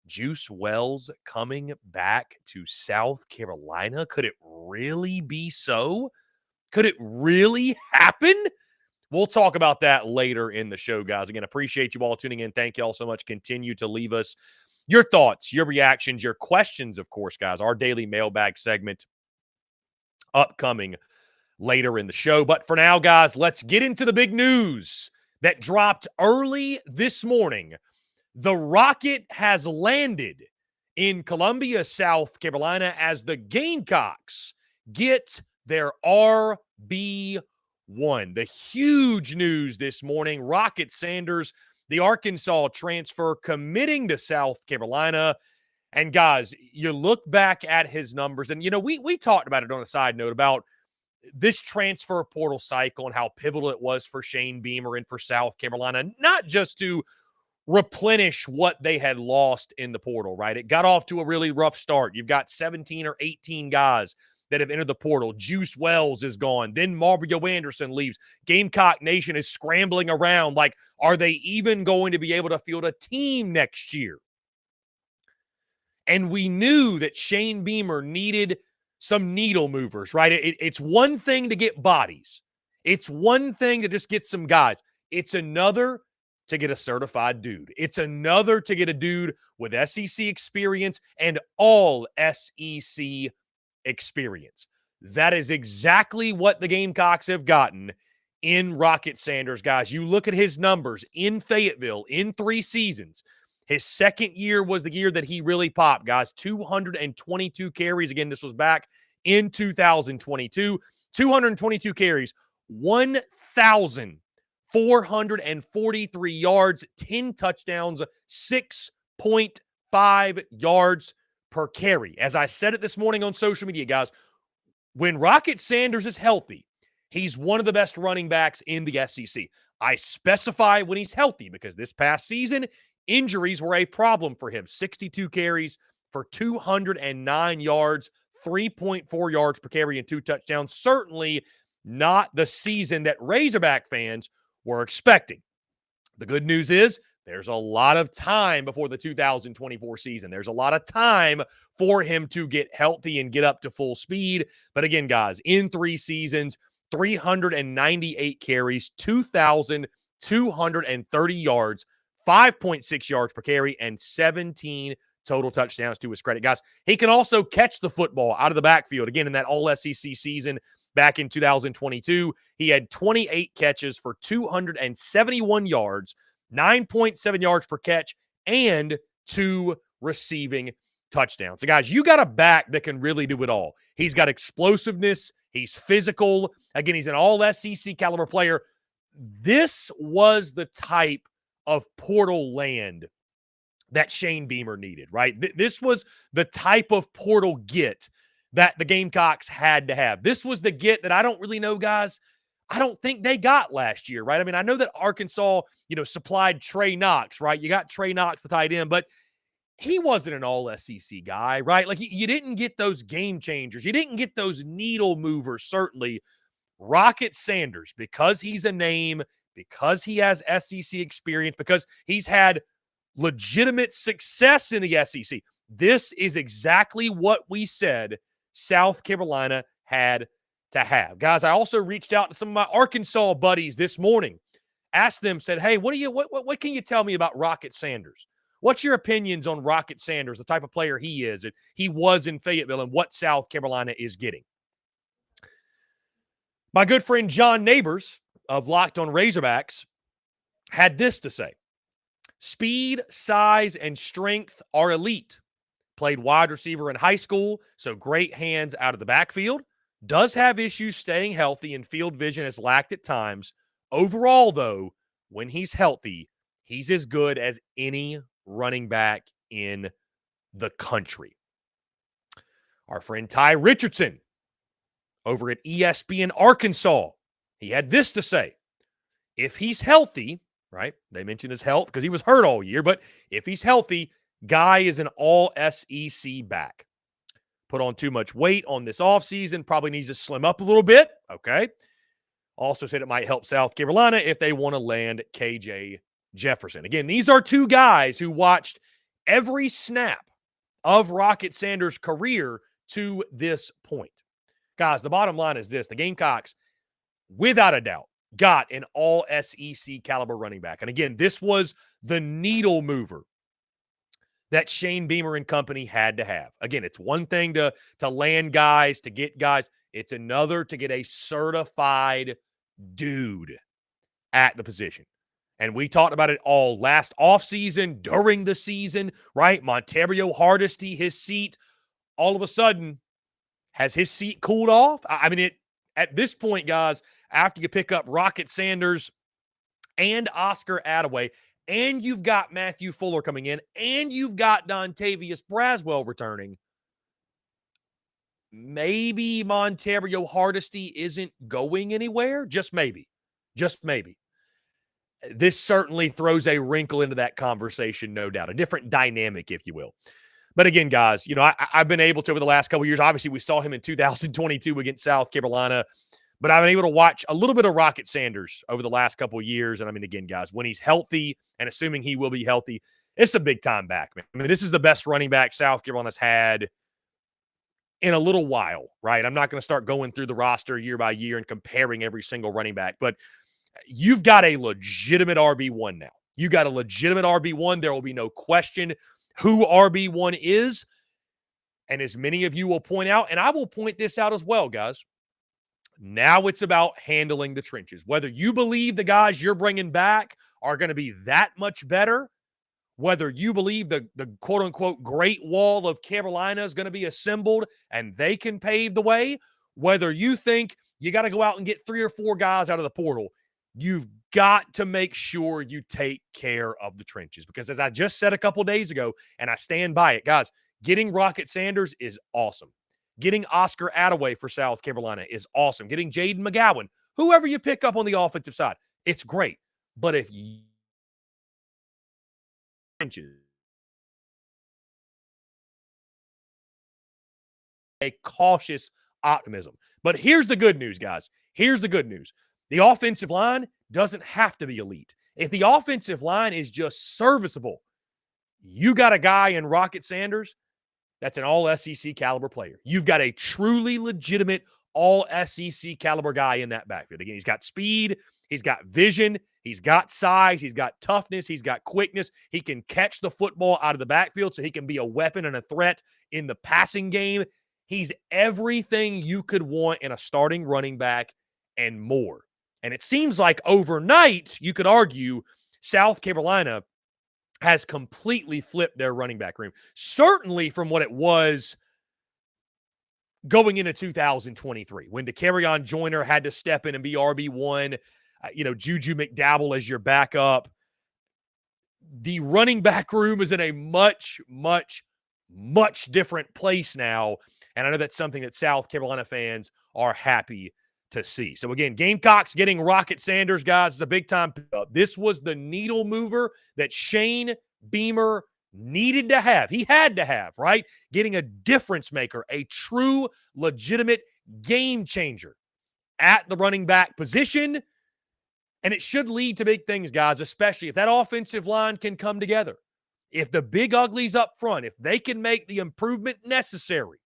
Juice Wells coming back to South Carolina. Could it really be so? Could it really happen? We'll talk about that later in the show, guys. Again, appreciate you all tuning in. Thank you all so much. Continue to leave us your thoughts, your reactions, your questions, of course, guys. Our daily mailbag segment upcoming later in the show. But for now, guys, let's get into the big news that dropped early this morning. The Rocket has landed in Columbia, South Carolina, as the Gamecocks get their RB1. The huge news this morning, Rocket Sanders, the Arkansas transfer, committing to South Carolina. And guys, you look back at his numbers, and we talked about it on a side note about this transfer portal cycle and how pivotal it was for Shane Beamer and for South Carolina, not just to replenish what they had lost in the portal, right? It got off to a really rough start. You've got 17 or 18 guys that have entered the portal. Juice Wells is gone. Then Mario Anderson leaves. Gamecock Nation is scrambling around. Like, are they even going to be able to field a team next year? And we knew that Shane Beamer needed some needle movers, right? It's one thing to get bodies. It's one thing to just get some guys. It's another to get a certified dude. It's another to get a dude with SEC experience and all SEC experience. That is exactly what the Gamecocks have gotten in Rocket Sanders, guys. You look at his numbers in Fayetteville in 3 seasons. His second year was the year that he really popped, guys. 222 carries. Again, this was back in 2022. 222 carries, 1,443 yards, 10 touchdowns, 6.5 yards per carry. As I said it this morning on social media, guys, when Rocket Sanders is healthy, he's one of the best running backs in the SEC. I specify when he's healthy because this past season, injuries were a problem for him. 62 carries for 209 yards, 3.4 yards per carry, and 2 touchdowns. Certainly not the season that Razorback fans were expecting. The good news is there's a lot of time before the 2024 season. There's a lot of time for him to get healthy and get up to full speed. But again, guys, in 3 seasons, 398 carries, 2,230 yards, 5.6 yards per carry, and 17 total touchdowns to his credit. Guys, he can also catch the football out of the backfield. Again, in that All-SEC season back in 2022, he had 28 catches for 271 yards, 9.7 yards per catch, and 2 receiving touchdowns. So, guys, you got a back that can really do it all. He's got explosiveness. He's physical. Again, he's an All-SEC caliber player. This was the type of portal land that Shane Beamer needed, right? This was the type of portal get that the Gamecocks had to have. This was the get that I don't really know, guys. I don't think they got last year, right? I mean, I know that Arkansas, supplied Trey Knox, right? You got Trey Knox, the tight end, but he wasn't an all-SEC guy, right? Like, you didn't get those game changers. You didn't get those needle movers, certainly. Rocket Sanders, because he's a name, because he has SEC experience, because he's had legitimate success in the SEC. This is exactly what we said South Carolina had to have. Guys, I also reached out to some of my Arkansas buddies this morning, asked them, said, hey, what can you tell me about Rocket Sanders? What's your opinions on Rocket Sanders, the type of player he is, and he was in Fayetteville, and what South Carolina is getting? My good friend John Neighbors of Locked on Razorbacks had this to say. Speed, size, and strength are elite. Played wide receiver in high school, so great hands out of the backfield. Does have issues staying healthy, and field vision has lacked at times. Overall, though, when he's healthy, he's as good as any running back in the country. Our friend Ty Richardson over at ESPN Arkansas, he had this to say. If he's healthy, right, they mentioned his health because he was hurt all year, but if he's healthy, guy is an all SEC back. Put on too much weight on this offseason, probably needs to slim up a little bit, okay? Also said it might help South Carolina if they want to land KJ Jefferson. Again, these are two guys who watched every snap of Rocket Sanders' career to this point. Guys, the bottom line is this. The Gamecocks, without a doubt, got an all SEC caliber running back. And again, this was the needle mover that Shane Beamer and company had to have. Again, it's one thing to land guys, to get guys. It's another to get a certified dude at the position. And we talked about it all last offseason, during the season, right? Monterio Hardesty, his seat, all of a sudden, has his seat cooled off? I mean, at this point, guys, after you pick up Rocket Sanders and Oscar Attaway, and you've got Matthew Fuller coming in, and you've got Dontavius Braswell returning, maybe Monterio Hardesty isn't going anywhere. Just maybe. Just maybe. This certainly throws a wrinkle into that conversation, no doubt. A different dynamic, if you will. But again, guys, you know, I've been able to over the last couple of years. Obviously, we saw him in 2022 against South Carolina. But I've been able to watch a little bit of Rocket Sanders over the last couple of years. And I mean, again, guys, when he's healthy and assuming he will be healthy, it's a big time back, man. I mean, this is the best running back South Carolina's had in a little while, right? I'm not going to start going through the roster year by year and comparing every single running back, but you've got a legitimate RB1 now. You got a legitimate RB1. There will be no question who RB1 is. And as many of you will point out, and I will point this out as well, guys, now it's about handling the trenches. Whether you believe the guys you're bringing back are going to be that much better, whether you believe the quote-unquote Great Wall of Carolina is going to be assembled and they can pave the way, whether you think you got to go out and get 3 or 4 guys out of the portal, you've got to make sure you take care of the trenches. Because as I just said a couple days ago, and I stand by it, guys, getting Rocket Sanders is awesome. Getting Oscar Attaway for South Carolina is awesome. Getting Jaden McGowan, whoever you pick up on the offensive side, it's great. But if you a cautious optimism. But here's the good news, guys. Here's the good news. The offensive line doesn't have to be elite. If the offensive line is just serviceable, you got a guy in Rocket Sanders that's an all-SEC caliber player. You've got a truly legitimate all-SEC caliber guy in that backfield. Again, he's got speed, he's got vision, he's got size, he's got toughness, he's got quickness. He can catch the football out of the backfield so he can be a weapon and a threat in the passing game. He's everything you could want in a starting running back and more. And it seems like overnight, you could argue, South Carolina has completely flipped their running back room. Certainly from what it was going into 2023, when DeCarrion Joyner had to step in and be RB1, Juju McDowell as your backup. The running back room is in a much, much, much different place now. And I know that's something that South Carolina fans are happy to see. So again, Gamecocks getting Rocket Sanders, guys, is a big time pickup. This was the needle mover that Shane Beamer needed to have. He had to have, right? Getting a difference maker, a true, legitimate game changer at the running back position. And it should lead to big things, guys, especially if that offensive line can come together. If the big uglies up front, if they can make the improvement necessary,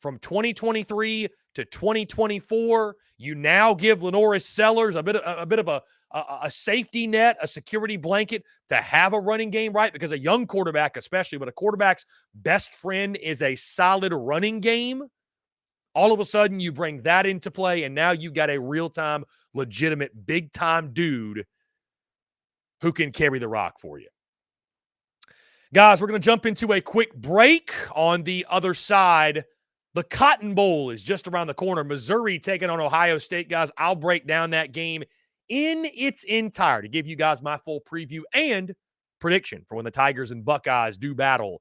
from 2023 to 2024. You now give Lenoris Sellers a bit of a safety net, a security blanket to have a running game, right? Because a young quarterback, especially, but a quarterback's best friend is a solid running game. All of a sudden, you bring that into play, and now you've got a real-time, legitimate, big-time dude who can carry the rock for you. Guys, we're going to jump into a quick break. On the other side, the Cotton Bowl is just around the corner. Missouri taking on Ohio State, guys. I'll break down that game in its entirety, give you guys my full preview and prediction for when the Tigers and Buckeyes do battle.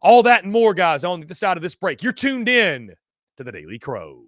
All that and more, guys, on the side of this break. You're tuned in to the Daily Crow.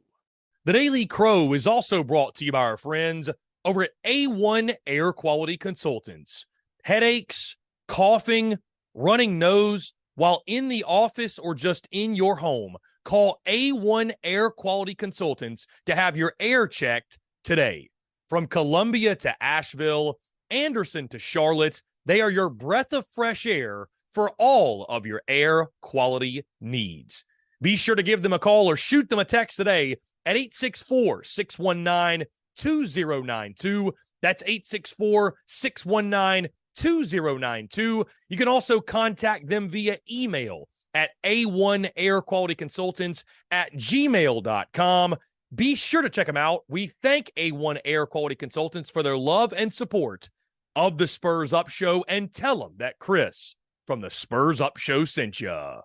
The Daily Crow is also brought to you by our friends over at A1 Air Quality Consultants. Headaches, coughing, running nose while in the office or just in your home, call A1 Air Quality Consultants to have your air checked today. From Columbia to Asheville, Anderson to Charlotte, they are your breath of fresh air for all of your air quality needs. Be sure to give them a call or shoot them a text today at 864-619-2092. That's 864-619-2092. You can also contact them via email at a1airqualityconsultants@gmail.com. Be sure to check them out. We thank A1 Air Quality Consultants for their love and support of the Spurs Up Show, and tell them that Chris from the Spurs Up Show sent ya.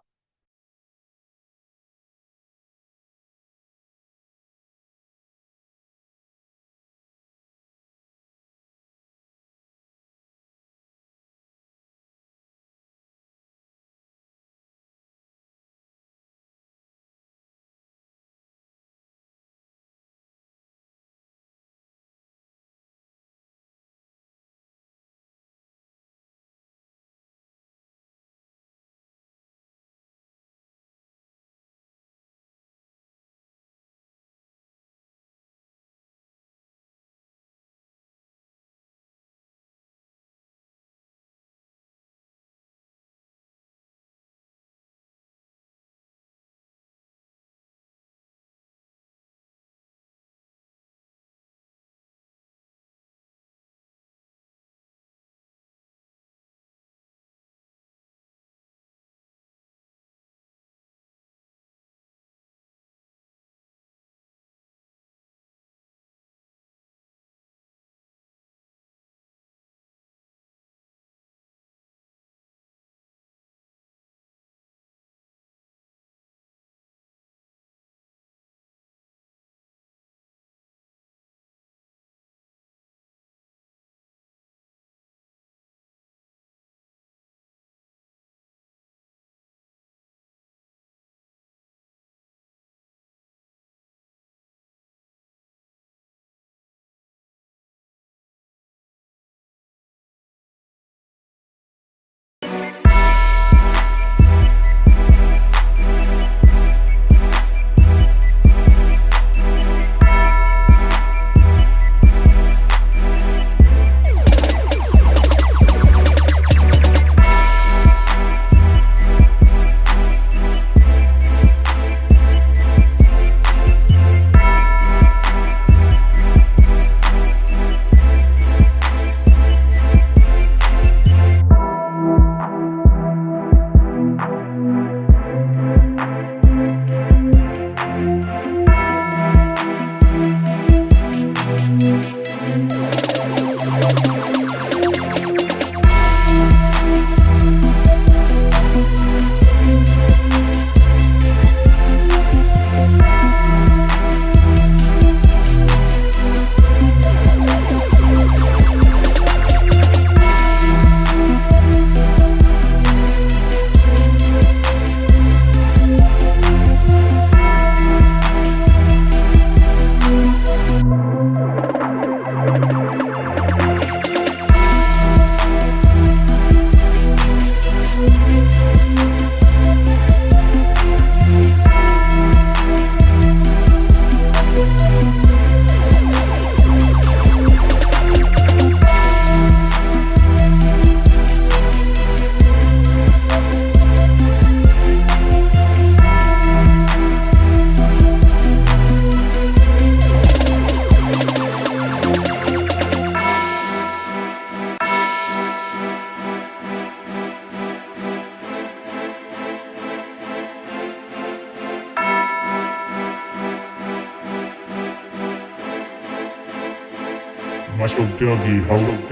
Watch your doggy, ho.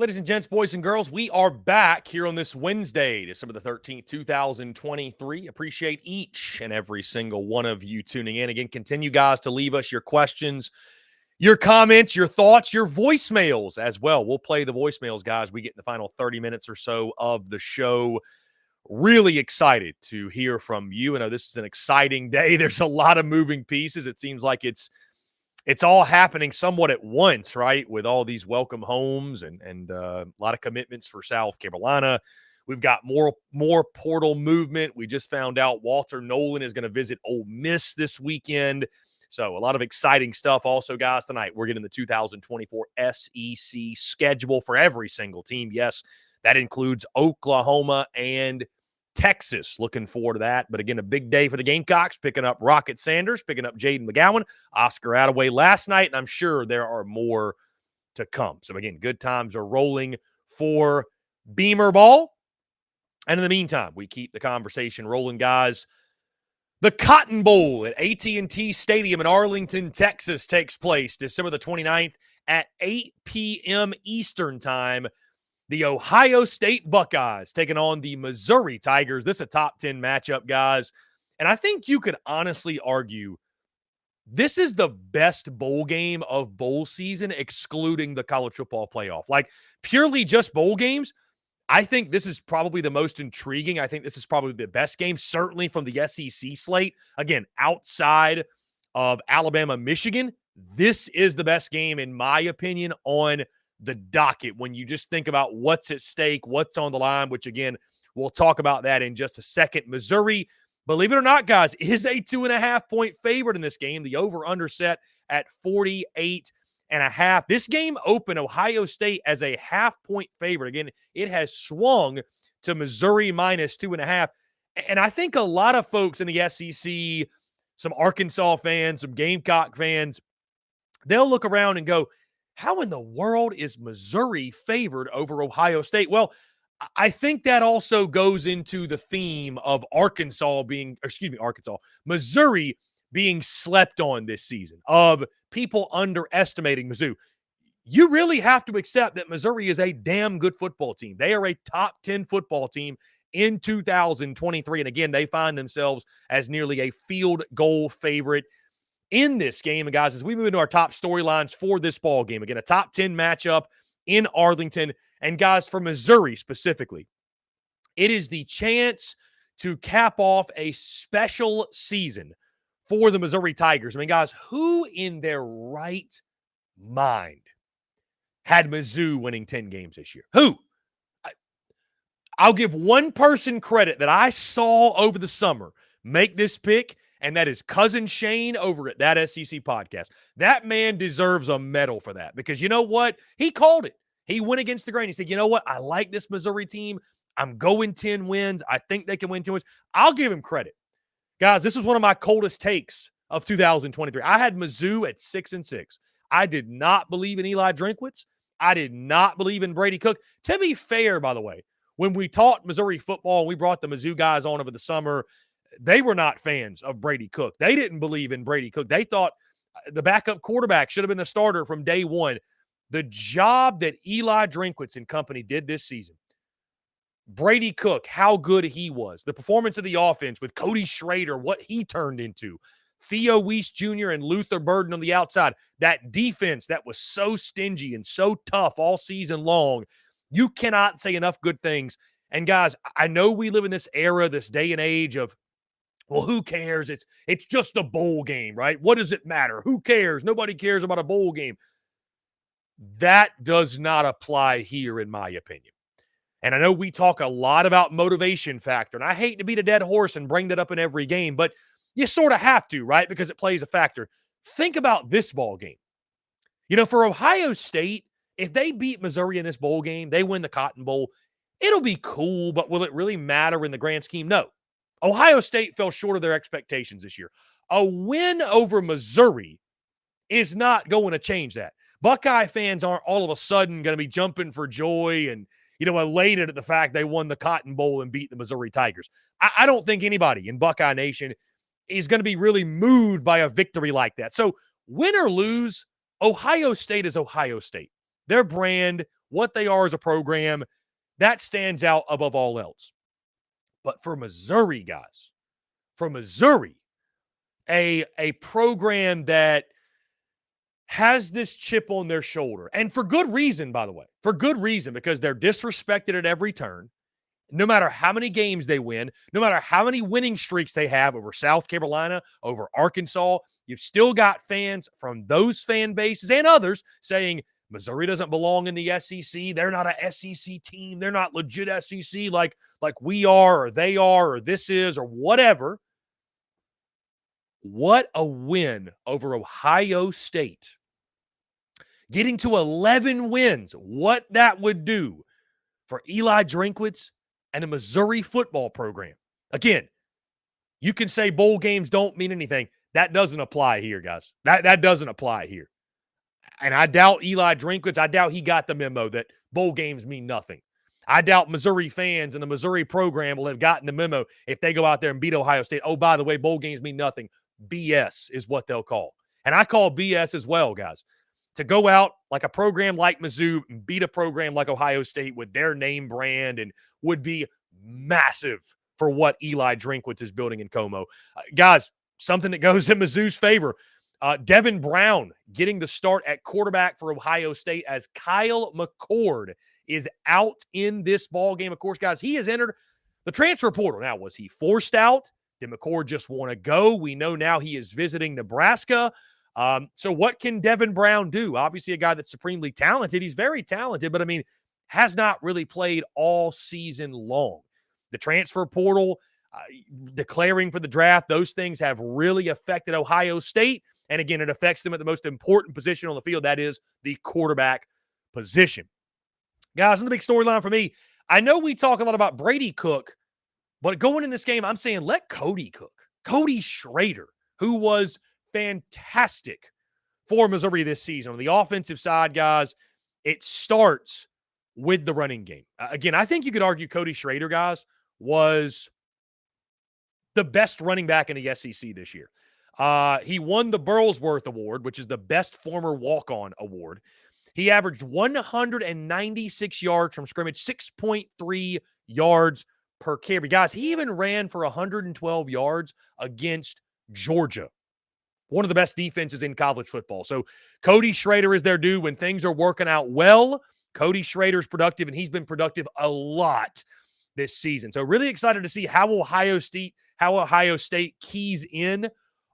Ladies and gents, boys and girls, we are back here on this Wednesday, December the 13th, 2023. Appreciate each and every single one of you tuning in. Again, continue, guys, to leave us your questions, your comments, your thoughts, your voicemails as well. We'll play the voicemails, guys. We get in the final 30 minutes or so of the show. Really excited to hear from you. I know this is an exciting day. There's a lot of moving pieces. It seems like it's all happening somewhat at once, right? With all these welcome homes and a lot of commitments for South Carolina. We've got more portal movement. We just found out Walter Nolan is going to visit Ole Miss this weekend. So a lot of exciting stuff. Also, guys, tonight we're getting the 2024 SEC schedule for every single team. Yes, that includes Oklahoma and Texas. Looking forward to that. But again, a big day for the Gamecocks, picking up Rocket Sanders, picking up Jaden McGowan, Oscar Attaway last night, and I'm sure there are more to come. So again, good times are rolling for Beamer Ball. And in the meantime, we keep the conversation rolling, guys. The Cotton Bowl at AT&T Stadium in Arlington, Texas takes place December the 29th at 8 p.m. Eastern Time. The Ohio State Buckeyes taking on the Missouri Tigers. This is a top 10 matchup, guys. And I think you could honestly argue this is the best bowl game of bowl season, excluding the college football playoff. Like, purely just bowl games, I think this is probably the most intriguing. I think this is probably the best game, certainly from the SEC slate. Again, outside of Alabama, Michigan, this is the best game, in my opinion, on the docket when you just think about what's at stake, what's on the line, which again, we'll talk about that in just a second. Missouri, believe it or not, guys, is a 2.5-point favorite in this game. The over-under set at 48.5. This game opened Ohio State as a half-point favorite. Again, it has swung to Missouri minus 2.5. And I think a lot of folks in the SEC, some Arkansas fans, some Gamecock fans, they'll look around and go, how in the world is Missouri favored over Ohio State? Well, I think that also goes into the theme of Missouri being slept on this season, of people underestimating Mizzou. You really have to accept that Missouri is a damn good football team. They are a top 10 football team in 2023. And again, they find themselves as nearly a field goal favorite in this game. And guys, as we move into our top storylines for this ball game, again, a top 10 matchup in Arlington. And guys, for Missouri specifically, it is the chance to cap off a special season for the Missouri Tigers. I mean, guys, who in their right mind had Mizzou winning 10 games this year? Who? I'll give one person credit that I saw over the summer make this pick, and that is Cousin Shane over at That SEC Podcast. That man deserves a medal for that, because you know what? He called it. He went against the grain. He said, you know what? I like this Missouri team. I'm going 10 wins. I think they can win 10 wins. I'll give him credit. Guys, this is one of my coldest takes of 2023. I had Mizzou at 6-6. I did not believe in Eli Drinkwitz. I did not believe in Brady Cook. To be fair, by the way, when we taught Missouri football and we brought the Mizzou guys on over the summer, they were not fans of Brady Cook. They didn't believe in Brady Cook. They thought the backup quarterback should have been the starter from day one. The job that Eli Drinkwitz and company did this season, Brady Cook, how good he was, the performance of the offense with Cody Schrader, what he turned into, Theo Weiss Jr. and Luther Burden on the outside, that defense that was so stingy and so tough all season long. You cannot say enough good things. And guys, I know we live in this era, this day and age of, well, who cares? It's just a bowl game, right? What does it matter? Who cares? Nobody cares about a bowl game. That does not apply here, in my opinion. And I know we talk a lot about motivation factor, and I hate to beat a dead horse and bring that up in every game, but you sort of have to, right? Because it plays a factor. Think about this ball game. You know, for Ohio State, if they beat Missouri in this bowl game, they win the Cotton Bowl, it'll be cool, but will it really matter in the grand scheme? No. Ohio State fell short of their expectations this year. A win over Missouri is not going to change that. Buckeye fans aren't all of a sudden going to be jumping for joy and, elated at the fact they won the Cotton Bowl and beat the Missouri Tigers. I don't think anybody in Buckeye Nation is going to be really moved by a victory like that. So win or lose, Ohio State is Ohio State. Their brand, what they are as a program, that stands out above all else. But for Missouri, guys, a program that has this chip on their shoulder, and for good reason, by the way, because they're disrespected at every turn. No matter how many games they win, no matter how many winning streaks they have over South Carolina, over Arkansas, you've still got fans from those fan bases and others saying Missouri doesn't belong in the SEC. They're not a SEC team. They're not legit SEC like we are or they are or this is or whatever. What a win over Ohio State. Getting to 11 wins, what that would do for Eli Drinkwitz and the Missouri football program. Again, you can say bowl games don't mean anything. That doesn't apply here, guys. That doesn't apply here. And I doubt Eli Drinkwitz, I doubt he got the memo that bowl games mean nothing. I doubt Missouri fans and the Missouri program will have gotten the memo if they go out there and beat Ohio State. Oh, by the way, bowl games mean nothing. BS is what they'll call. And I call BS as well, guys. To go out like a program like Mizzou and beat a program like Ohio State with their name brand and would be massive for what Eli Drinkwitz is building in Como. Guys, something that goes in Mizzou's favor. Devin Brown getting the start at quarterback for Ohio State as Kyle McCord is out in this ball game. Of course, guys, he has entered the transfer portal. Now, was he forced out? Did McCord just want to go? We know now he is visiting Nebraska. So what can Devin Brown do? Obviously, a guy that's supremely talented. He's very talented, but has not really played all season long. The transfer portal, declaring for the draft, those things have really affected Ohio State. And again, it affects them at the most important position on the field. That is the quarterback position. Guys, and the big storyline for me, I know we talk a lot about Brady Cook, but going in this game, I'm saying let Cody cook. Cody Schrader, who was fantastic for Missouri this season. On the offensive side, guys, it starts with the running game. Again, I think you could argue Cody Schrader, guys, was the best running back in the SEC this year. He won the Burlsworth Award, which is the best former walk-on award. He averaged 196 yards from scrimmage, 6.3 yards per carry. Guys, he even ran for 112 yards against Georgia, one of the best defenses in college football. So Cody Schrader is their dude. When things are working out well, Cody Schrader's productive, and he's been productive a lot this season. So really excited to see how Ohio State keys in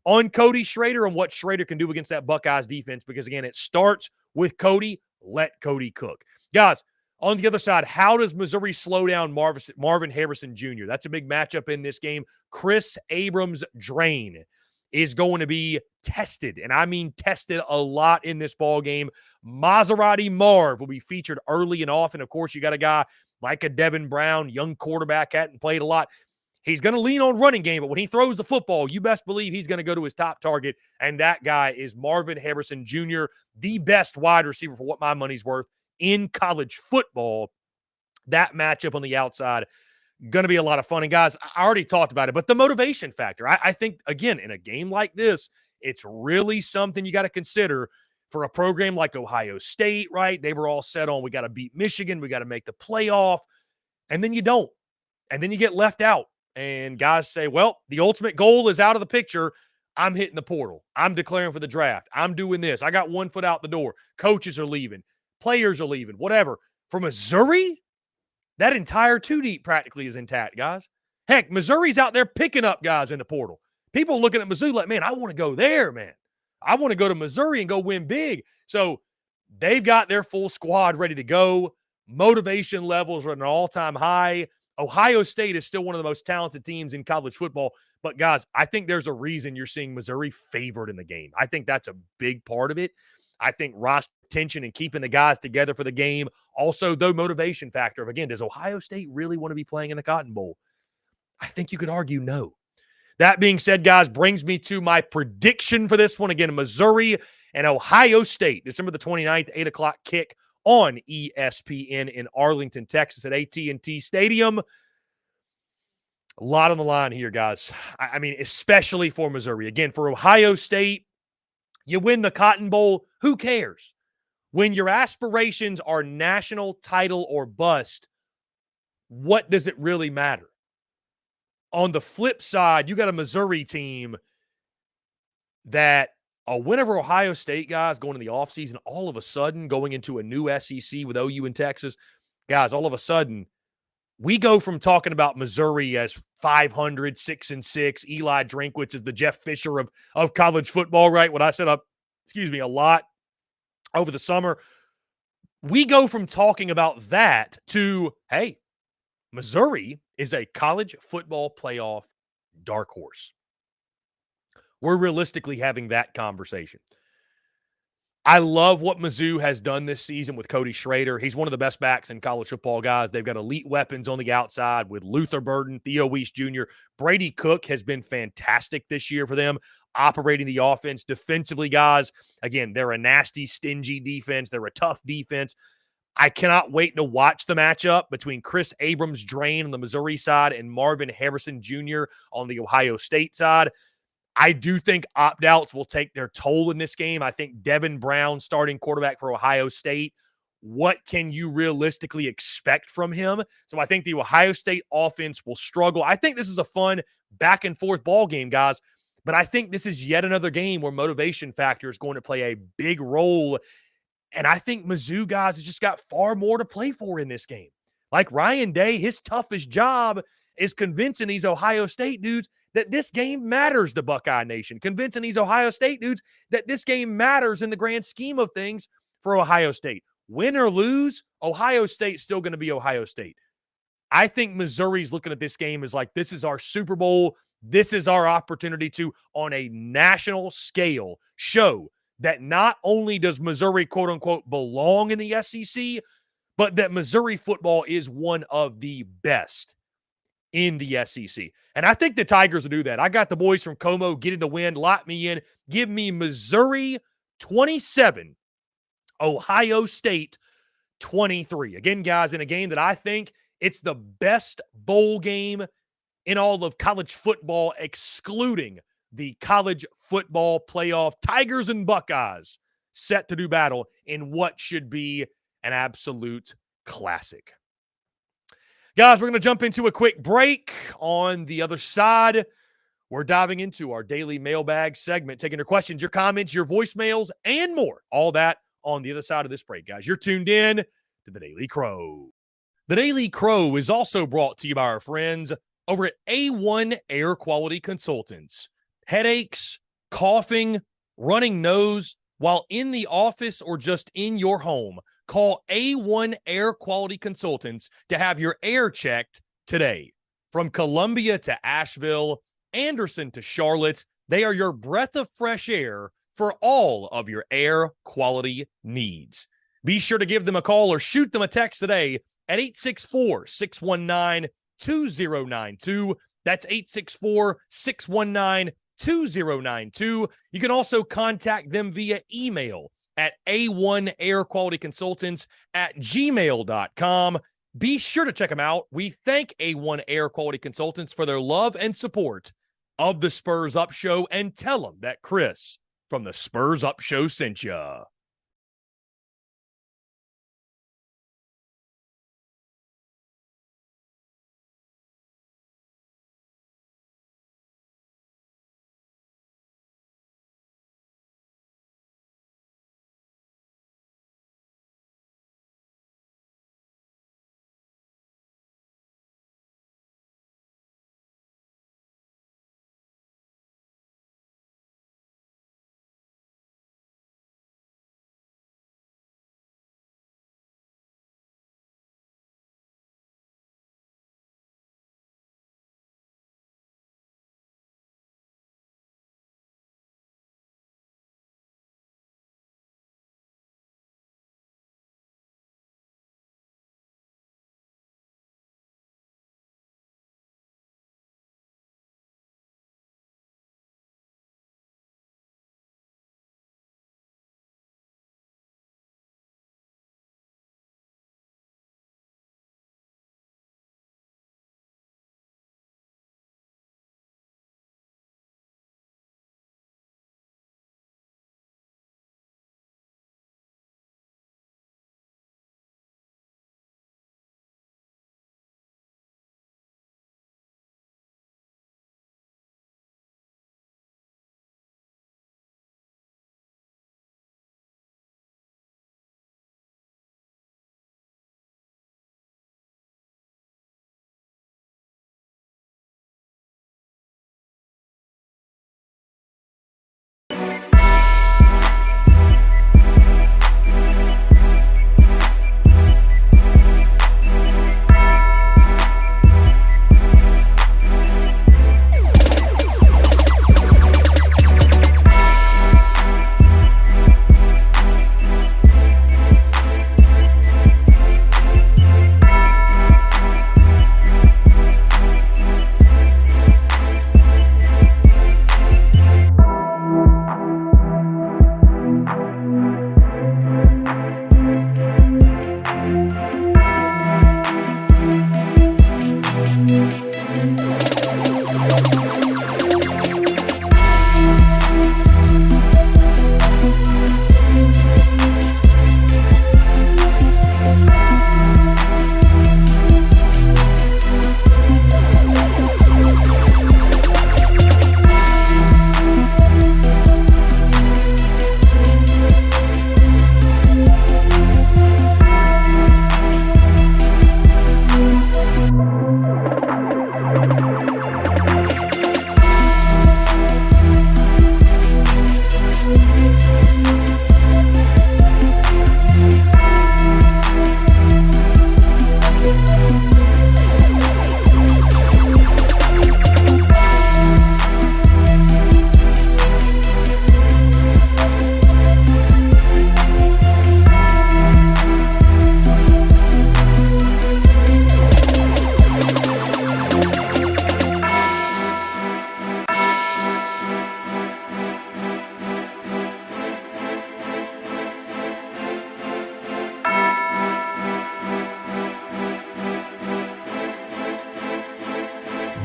on Cody Schrader and what Schrader can do against that Buckeyes defense, because, again, it starts with Cody. Let Cody cook. Guys, on the other side, how does Missouri slow down Marvin Harrison Jr.? That's a big matchup in this game. Chris Abrams' drain is going to be tested, and I mean tested a lot in this ball game. Maserati Marv will be featured early and often. Of course, you got a guy like a Devin Brown, young quarterback, hadn't played a lot. He's going to lean on running game, but when he throws the football, you best believe he's going to go to his top target, and that guy is Marvin Harrison Jr., the best wide receiver for what my money's worth in college football. That matchup on the outside, going to be a lot of fun. And, guys, I already talked about it, but the motivation factor, I think, again, in a game like this, it's really something you got to consider for a program like Ohio State, right? They were all set on, we got to beat Michigan, we got to make the playoff, and then you don't. And then you get left out. And guys say, well, the ultimate goal is out of the picture. I'm hitting the portal. I'm declaring for the draft. I'm doing this. I got one foot out the door. Coaches are leaving. Players are leaving. Whatever. For Missouri, that entire two deep practically is intact, guys. Heck, Missouri's out there picking up guys in the portal. People looking at Mizzou like, man, I want to go there, man. I want to go to Missouri and go win big. So they've got their full squad ready to go. Motivation levels are at an all-time high. Ohio State is still one of the most talented teams in college football. But, guys, I think there's a reason you're seeing Missouri favored in the game. I think that's a big part of it. I think roster tension and keeping the guys together for the game. Also, the motivation factor of, again, does Ohio State really want to be playing in the Cotton Bowl? I think you could argue no. That being said, guys, brings me to my prediction for this one. Again, Missouri and Ohio State, December the 29th, 8 o'clock kick on ESPN in Arlington, Texas at AT&T Stadium. A lot on the line here, guys. I mean, especially for Missouri. Again, for Ohio State, you win the Cotton Bowl, who cares? When your aspirations are national title or bust, what does it really matter? On the flip side, you got a Missouri team that whenever Ohio State guys going in the offseason, all of a sudden going into a new SEC with OU in Texas, guys, all of a sudden, we go from talking about Missouri as 500, 6-6. Eli Drinkwitz is the Jeff Fisher of college football, right? What I said a lot over the summer. We go from talking about that to, hey, Missouri is a college football playoff dark horse. We're realistically having that conversation. I love what Mizzou has done this season with Cody Schrader. He's one of the best backs in college football, guys. They've got elite weapons on the outside with Luther Burden, Theo Weiss Jr. Brady Cook has been fantastic this year for them, operating the offense defensively, guys. Again, they're a nasty, stingy defense. They're a tough defense. I cannot wait to watch the matchup between Chris Abrams-Drain on the Missouri side and Marvin Harrison Jr. on the Ohio State side. I do think opt-outs will take their toll in this game. I think Devin Brown, starting quarterback for Ohio State, what can you realistically expect from him? So I think the Ohio State offense will struggle. I think this is a fun back-and-forth ball game, guys, but I think this is yet another game where motivation factor is going to play a big role, and I think Mizzou, guys, has just got far more to play for in this game. Like Ryan Day, his toughest job is convincing these Ohio State dudes that this game matters to Buckeye Nation, convincing these Ohio State dudes that this game matters in the grand scheme of things for Ohio State. Win or lose, Ohio State's still going to be Ohio State. I think Missouri's looking at this game as like, this is our Super Bowl. This is our opportunity to, on a national scale, show that not only does Missouri, quote unquote, belong in the SEC, but that Missouri football is one of the best in the SEC. And I think the Tigers will do that. I got the boys from Como getting the win, lock me in. Give me Missouri 27, Ohio State 23. Again, guys, in a game that I think it's the best bowl game in all of college football, excluding the college football playoff. Tigers and Buckeyes set to do battle in what should be an absolute classic. Guys, we're going to jump into a quick break. On the other side, we're diving into our daily mailbag segment, taking your questions, your comments, your voicemails, and more. All that on the other side of this break, guys. You're tuned in to The Daily Crow. The Daily Crow is also brought to you by our friends over at A1 Air Quality Consultants. Headaches, coughing, running nose while in the office or just in your home. Call A1 Air Quality Consultants to have your air checked today. From Columbia to Asheville, Anderson to Charlotte, they are your breath of fresh air for all of your air quality needs. Be sure to give them a call or shoot them a text today at 864-619-2092. That's 864-619-2092. You can also contact them via email at a1airqualityconsultants@gmail.com. Be sure to check them out. We thank A1 Air Quality Consultants for their love and support of the Spurs Up Show, and tell them that Chris from the Spurs Up Show sent ya.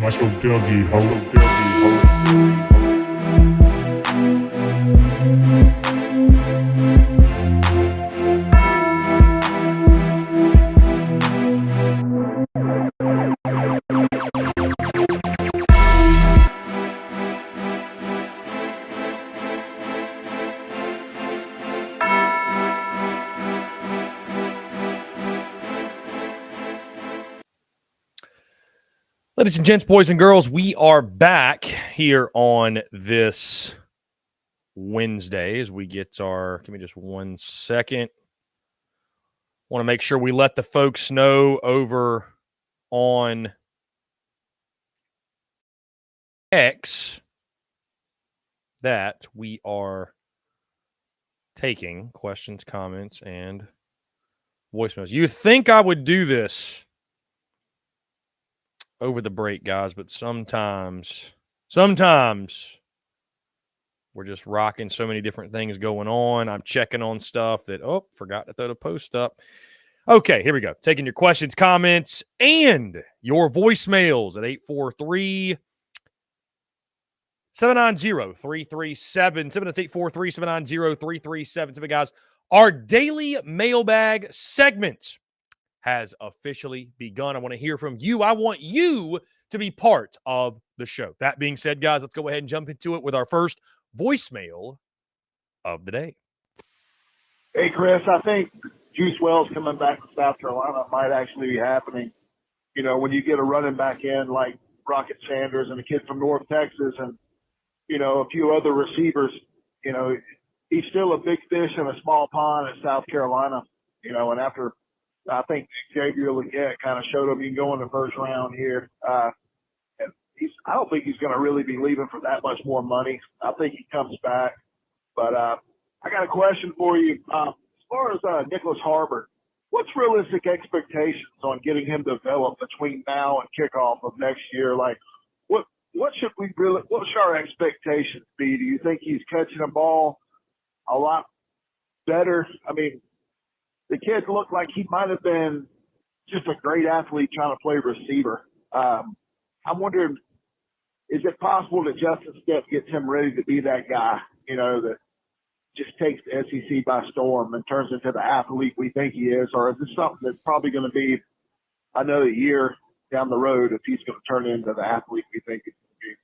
That's your Dougie hoe. Ladies and gents, boys and girls, we are back here on this Wednesday as we get our, give me just 1 second. Want to make sure we let the folks know over on X that we are taking questions, comments, and voicemails. You think I would do this over the break, guys, but sometimes we're just rocking so many different things going on. I'm checking on stuff that, forgot to throw the post up. Okay, here we go. Taking your questions, comments, and your voicemails at 843-790-3377. That's 843-790-3377. Guys, our daily mailbag segment has officially begun. I want to hear from you. I want you to be part of the show. That being said, guys, let's go ahead and jump into it with our first voicemail of the day. Hey, Chris, I think Juice Wells coming back to South Carolina might actually be happening. You know, when you get a running back in like Rocket Sanders and a kid from North Texas and, you know, a few other receivers, you know, he's still a big fish in a small pond at South Carolina, you know, and after I think Xavier Legette kind of showed him he can go in the first round here. And I don't think he's going to really be leaving for that much more money. I think he comes back. But I got a question for you. As far as Nicholas Harbor, what's realistic expectations on getting him developed between now and kickoff of next year? Like, what should our expectations be? Do you think he's catching the ball a lot better? I mean, the kid looked like he might have been just a great athlete trying to play receiver. I'm wondering, is it possible that Justin Stepp gets him ready to be that guy, you know, that just takes the SEC by storm and turns into the athlete we think he is? Or is this something that's probably going to be another year down the road if he's going to turn into the athlete we think he's going to be?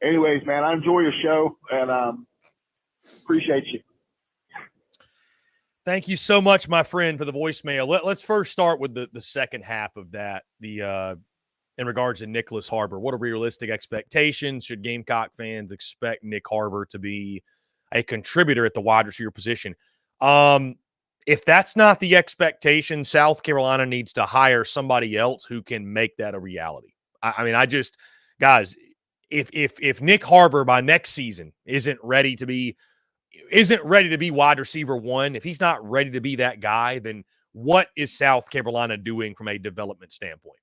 Anyways, man, I enjoy your show and appreciate you. Thank you so much, my friend, for the voicemail. Let's first start with the second half of that, in regards to Nicholas Harbor. What are realistic expectations? Should Gamecock fans expect Nick Harbor to be a contributor at the wide receiver position? If that's not the expectation, South Carolina needs to hire somebody else who can make that a reality. Guys, if Nick Harbor by next season isn't ready to be wide receiver one, if he's not ready to be that guy, then what is South Carolina doing from a development standpoint?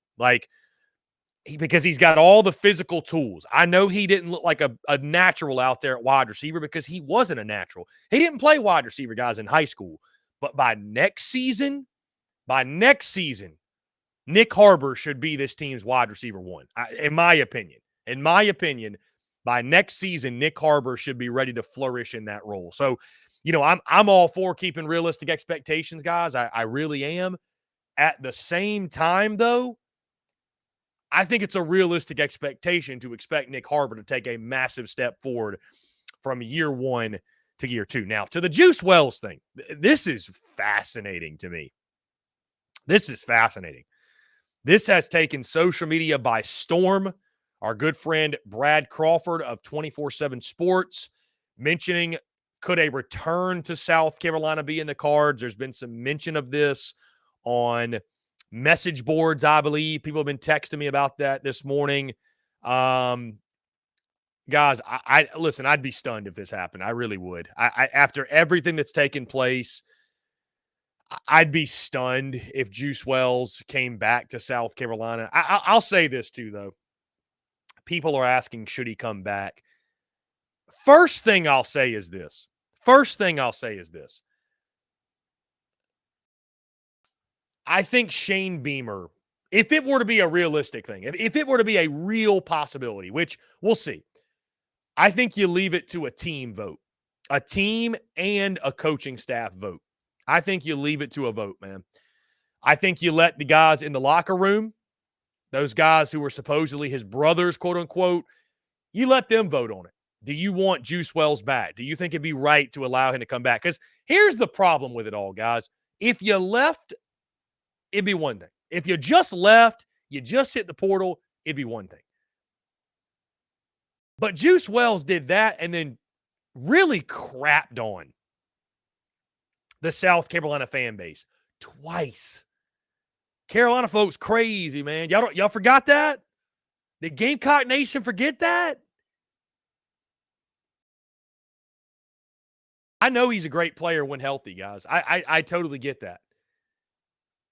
Because he's got all the physical tools. I know he didn't look like a natural out there at wide receiver because he wasn't a natural. He didn't play wide receiver, guys, in high school. But by next season, Nick Harbor should be this team's wide receiver one, in my opinion. In my opinion, by next season, Nick Harbor should be ready to flourish in that role. So, you know, I'm all for keeping realistic expectations, guys. I really am. At the same time, though, I think it's a realistic expectation to expect Nick Harbor to take a massive step forward from year one to year two. Now, to the Juice Wells thing, this is fascinating to me. This is fascinating. This has taken social media by storm. Our good friend Brad Crawford of 24/7 Sports mentioning, could a return to South Carolina be in the cards? There's been some mention of this on message boards, I believe. People have been texting me about that this morning. Guys, listen, I'd be stunned if this happened. I really would. After everything that's taken place, I'd be stunned if Juice Wells came back to South Carolina. I'll say this too, though. People are asking, should he come back? First thing I'll say is this. I think Shane Beamer if it were to be a realistic thing, if it were to be a real possibility, which we'll see, I think you leave it to a team vote, a team and a coaching staff vote. I think you leave it to a vote, man. I think you let the guys in the locker room, those guys who were supposedly his brothers, quote unquote, you let them vote on it. Do you want Juice Wells back? Do you think it'd be right to allow him to come back? Because here's the problem with it all, guys. If you left, it'd be one thing. If you just left, you just hit the portal, it'd be one thing. But Juice Wells did that and then really crapped on the South Carolina fan base twice. Carolina folks crazy, man. Y'all forgot that? Did Gamecock Nation forget that? I know he's a great player when healthy, guys. I totally get that.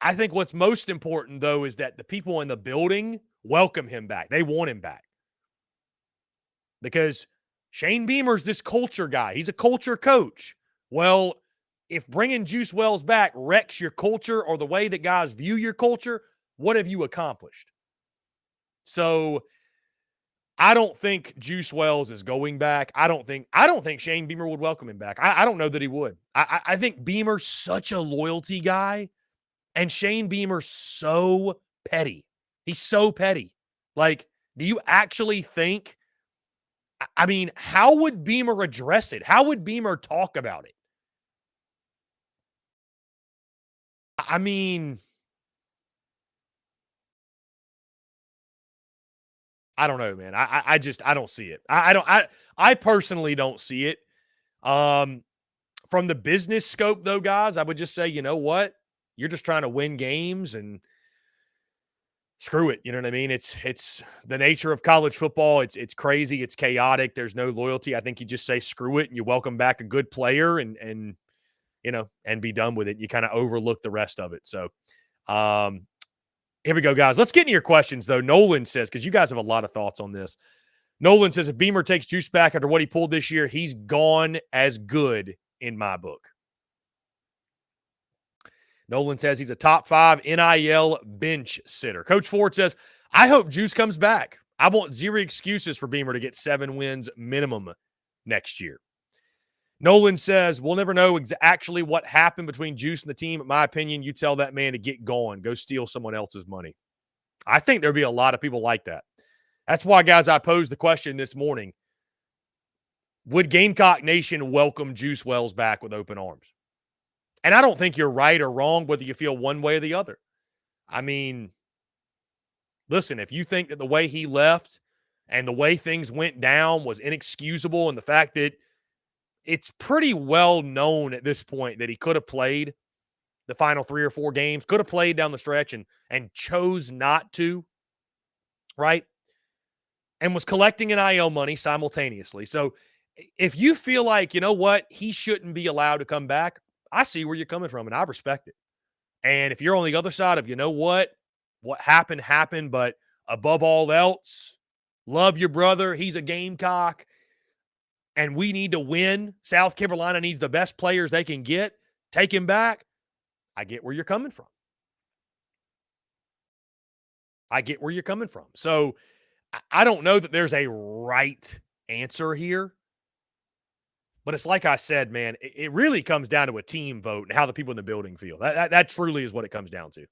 I think what's most important, though, is that the people in the building welcome him back. They want him back. Because Shane Beamer's this culture guy. He's a culture coach. Well, if bringing Juice Wells back wrecks your culture or the way that guys view your culture, what have you accomplished? So I don't think Juice Wells is going back. I don't think Shane Beamer would welcome him back. I don't know that he would. I think Beamer's such a loyalty guy, and Shane Beamer's so petty. He's so petty. Like, do you actually think? I mean, how would Beamer address it? How would Beamer talk about it? I mean, I don't know, man. I don't see it. I personally don't see it. From the business scope, though, guys, I would just say, you know what? You're just trying to win games and screw it. You know what I mean? It's the nature of college football. It's crazy. It's chaotic. There's no loyalty. I think you just say screw it and you welcome back a good player and be done with it. You kind of overlook the rest of it. So, here we go, guys. Let's get into your questions, though. Nolan says, because you guys have a lot of thoughts on this. Nolan says, if Beamer takes Juice back after what he pulled this year, he's gone as good in my book. Nolan says he's a top 5 NIL bench sitter. Coach Ford says, I hope Juice comes back. I want zero excuses for Beamer to get 7 wins minimum next year. Nolan says, we'll never know actually what happened between Juice and the team. In my opinion, you tell that man to get gone. Go steal someone else's money. I think there'll be a lot of people like that. That's why, guys, I posed the question this morning. Would Gamecock Nation welcome Juice Wells back with open arms? And I don't think you're right or wrong whether you feel one way or the other. I mean, listen, if you think that the way he left and the way things went down was inexcusable and the fact that it's pretty well known at this point that he could have played the final 3 or 4 games, could have played down the stretch and chose not to, right? And was collecting NIL money simultaneously. So if you feel like, you know what, he shouldn't be allowed to come back, I see where you're coming from, and I respect it. And if you're on the other side of, you know what happened, but above all else, love your brother, he's a Gamecock, and we need to win. South Carolina needs the best players they can get. Take him back. I get where you're coming from. So I don't know that there's a right answer here. But it's like I said, man, it really comes down to a team vote and how the people in the building feel. That truly is what it comes down to.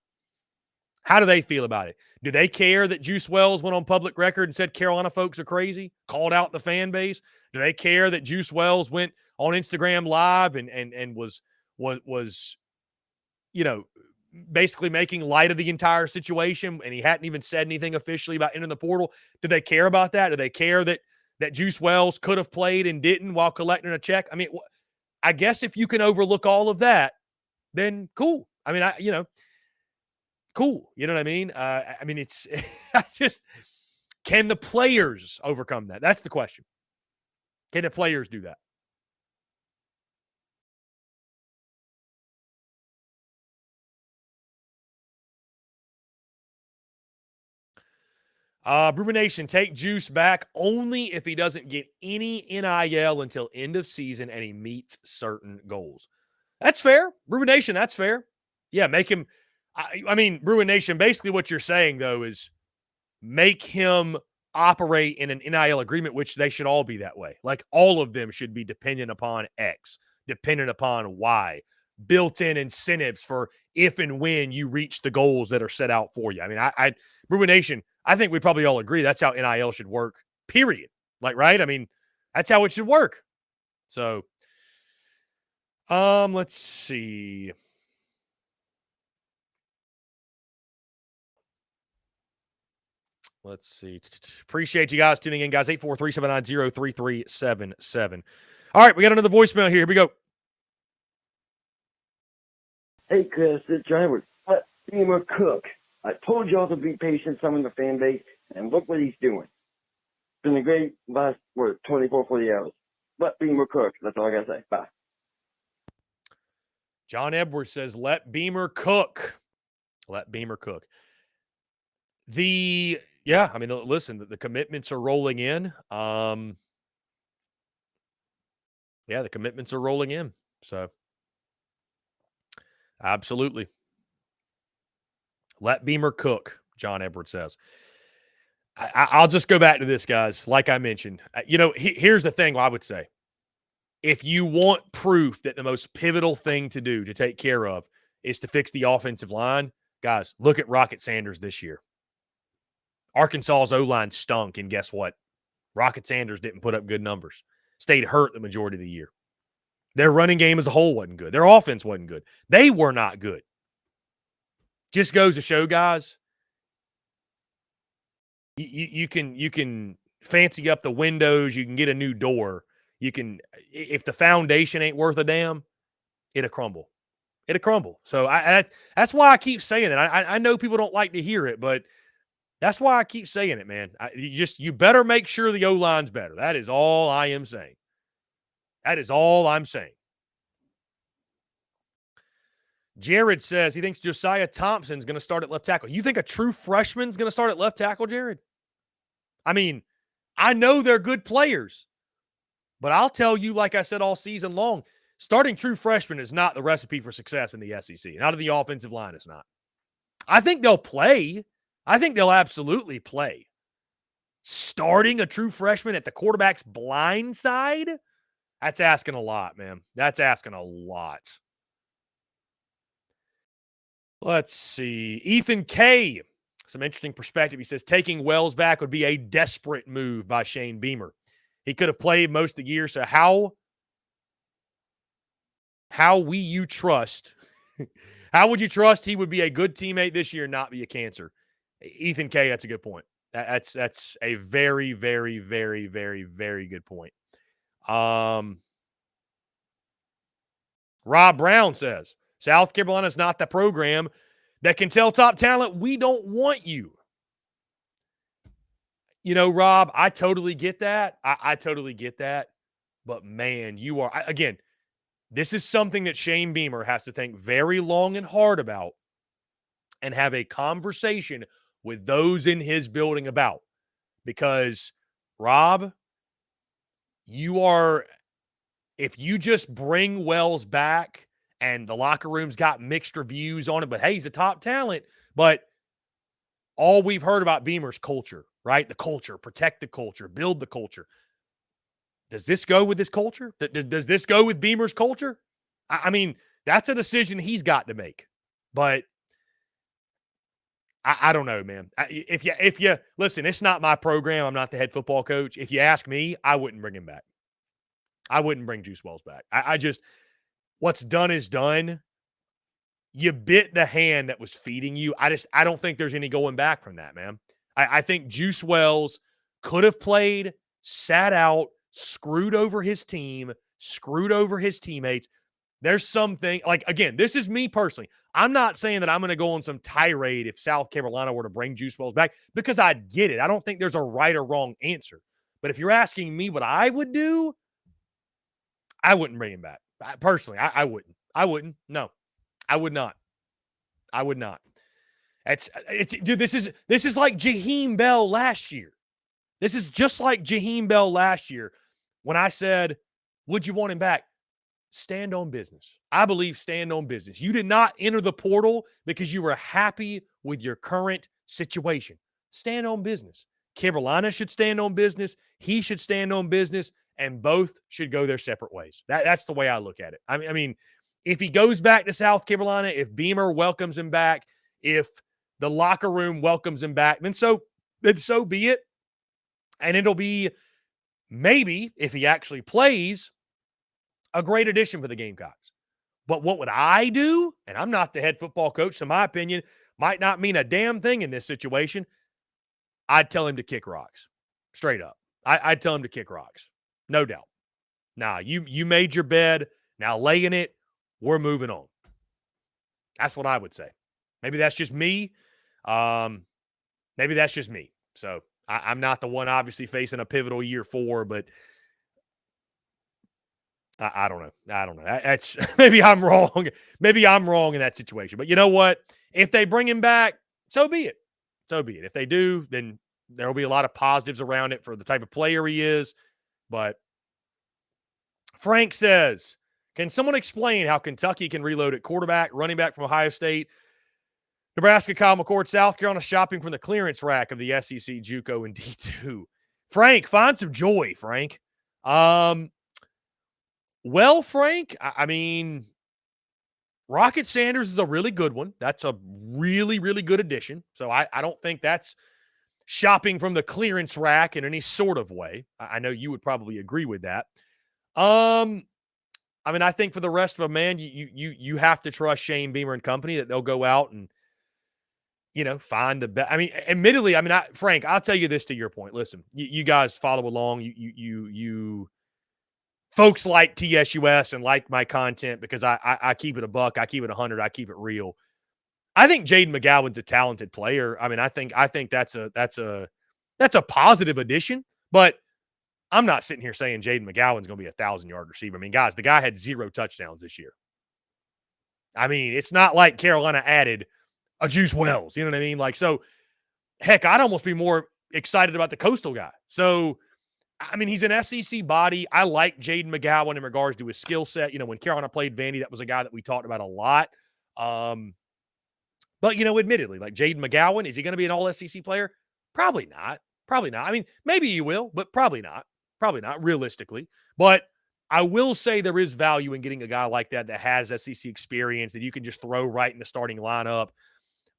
How do they feel about it? Do they care that Juice Wells went on public record and said Carolina folks are crazy, called out the fan base? Do they care that Juice Wells went on Instagram Live and was basically making light of the entire situation and he hadn't even said anything officially about entering the portal? Do they care about that? Do they care that Juice Wells could have played and didn't while collecting a check? I mean, I guess if you can overlook all of that, then cool. I mean, cool. You know what I mean? It's just, can the players overcome that? That's the question. Can the players do that? Brewer Nation, take Juice back only if he doesn't get any NIL until end of season and he meets certain goals. That's fair. Brewer Nation, that's fair. Yeah, make him. I mean, Bruin Nation, basically what you're saying, though, is make him operate in an NIL agreement, which they should all be that way. Like, all of them should be dependent upon X, dependent upon Y, built-in incentives for if and when you reach the goals that are set out for you. I mean, Bruin Nation, I think we probably all agree that's how NIL should work, period. Like, right? I mean, that's how it should work. So, let's see. Let's see. Appreciate you guys tuning in, guys. 843-790-3377. All right, we got another voicemail here. Here we go. Hey, Chris, it's Driver. Beamer Cook. I told y'all to be patient, some of the fan base, and look what he's doing. It's been a great last, 24, 40 hours. But Beamer Cook, that's all I got to say. Bye. John Edwards says, let Beamer cook. Let Beamer cook. Yeah, I mean, listen, the commitments are rolling in. Yeah, the commitments are rolling in. So, absolutely. Let Beamer cook, John Edwards says. I'll just go back to this, guys. Like I mentioned, here's the thing I would say. If you want proof that the most pivotal thing to do to take care of is to fix the offensive line, guys, look at Rocket Sanders this year. Arkansas's O-line stunk, and guess what? Rocket Sanders didn't put up good numbers. Stayed hurt the majority of the year. Their running game as a whole wasn't good. Their offense wasn't good. They were not good. Just goes to show, guys, you can fancy up the windows. You can get a new door. You can, if the foundation ain't worth a damn, it'll crumble. It'll crumble. So that's why I keep saying it. I know people don't like to hear it, but that's why I keep saying it, man. You better make sure the O-line's better. That is all I am saying. That is all I'm saying. Jared says he thinks Josiah Thompson's going to start at left tackle. You think a true freshman's going to start at left tackle, Jared? I mean, I know they're good players, but I'll tell you, like I said all season long, starting true freshmen is not the recipe for success in the SEC. Not of the offensive line, it's not. I think they'll play. I think they'll absolutely play. Starting a true freshman at the quarterback's blind side? That's asking a lot, man. That's asking a lot. Let's see. Ethan K. Some interesting perspective. He says taking Wells back would be a desperate move by Shane Beamer. He could have played most of the year, so how will you trust? How would you trust he would be a good teammate this year and not be a cancer? Ethan K., that's a good point. That's a very, very, very, very, very good point. Rob Brown says, South Carolina is not the program that can tell top talent, we don't want you. You know, Rob, I totally get that. I totally get that. But, man, you are – again, this is something that Shane Beamer has to think very long and hard about and have a conversation with those in his building about. Because, Rob, you are – if you just bring Wells back and the locker room's got mixed reviews on it, but, hey, he's a top talent. But all we've heard about Beamer's culture, right? The culture, protect the culture, build the culture. Does this go with this culture? Does this go with Beamer's culture? I mean, that's a decision he's got to make. But I don't know, man. If you listen, it's not my program. I'm not the head football coach. If you ask me, I wouldn't bring him back. I wouldn't bring Juice Wells back. I just, what's done is done. You bit the hand that was feeding you. I don't think there's any going back from that, man. I think Juice Wells could have played, sat out, screwed over his team, screwed over his teammates. There's something, like, again, this is me personally. I'm not saying that I'm going to go on some tirade if South Carolina were to bring Juice Wells back, because I get it. I don't think there's a right or wrong answer. But if you're asking me what I would do, I wouldn't bring him back. Personally, I wouldn't. I wouldn't. No, I would not. I would not. Dude, this is like Jaheim Bell last year. This is just like Jaheim Bell last year when I said, would you want him back? stand on business. I believe stand on business. You did not enter the portal because you were happy with your current situation. Stand on business. Carolina should stand on business. He should stand on business, and both should go their separate ways. That's the way I look at it. I mean, if he goes back to South Carolina, if Beamer welcomes him back, if the locker room welcomes him back, then so be it. And it'll be maybe, if he actually plays, a great addition for the Gamecocks. But what would I do? And I'm not the head football coach, so my opinion might not mean a damn thing in this situation. I'd tell him to kick rocks. Straight up. I'd tell him to kick rocks. No doubt. Nah, you made your bed. Now lay in it. We're moving on. That's what I would say. Maybe that's just me. Maybe that's just me. So I'm not the one obviously facing a pivotal year 4, but I don't know. That's maybe I'm wrong. Maybe I'm wrong in that situation. But you know what? If they bring him back, so be it. So be it. If they do, then there will be a lot of positives around it for the type of player he is. But Frank says, can someone explain how Kentucky can reload at quarterback, running back from Ohio State, Nebraska, Kyle McCord, South Carolina shopping from the clearance rack of the SEC, JUCO, and D2? Frank, find some joy, Frank. Well, Frank, I mean, Rocket Sanders is a really good one. That's a really, really good addition. So I don't think that's shopping from the clearance rack in any sort of way. I know you would probably agree with that. I mean, I think for the rest of them, man, you have to trust Shane Beamer and company that they'll go out and, find the best. I mean, admittedly, Frank, I'll tell you this to your point. Listen, you guys follow along. You folks like TSUS and like my content because I keep it a buck. I keep it 100. I keep it real. I think Jaden McGowan's a talented player. I mean, I think that's a positive addition, but I'm not sitting here saying Jaden McGowan's going to be a 1,000-yard receiver. I mean, guys, the guy had 0 touchdowns this year. I mean, it's not like Carolina added a Juice Wells. You know what I mean? Like, so, heck, I'd almost be more excited about the Coastal guy. So, I mean, he's an SEC body. I like Jaden McGowan in regards to his skill set. When Carolina played Vandy, that was a guy that we talked about a lot. But, admittedly, like Jaden McGowan, is he going to be an all-SEC player? Probably not. I mean, maybe he will, but probably not. Probably not, realistically. But I will say there is value in getting a guy like that has SEC experience that you can just throw right in the starting lineup.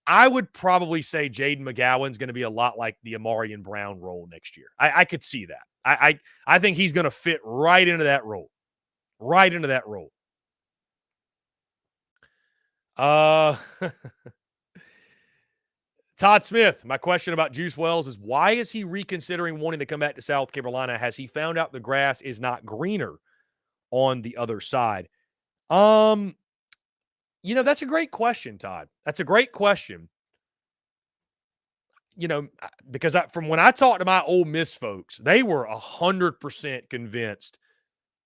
I would probably say Jaden McGowan's going to be a lot like the Amarian Brown role next year. I could see that. I think he's going to fit right into that role. Right into that role. Todd Smith, my question about Juice Wells is, why is he reconsidering wanting to come back to South Carolina? Has he found out the grass is not greener on the other side? That's a great question, Todd. That's a great question. Because from when I talked to my Ole Miss folks, they were 100% convinced,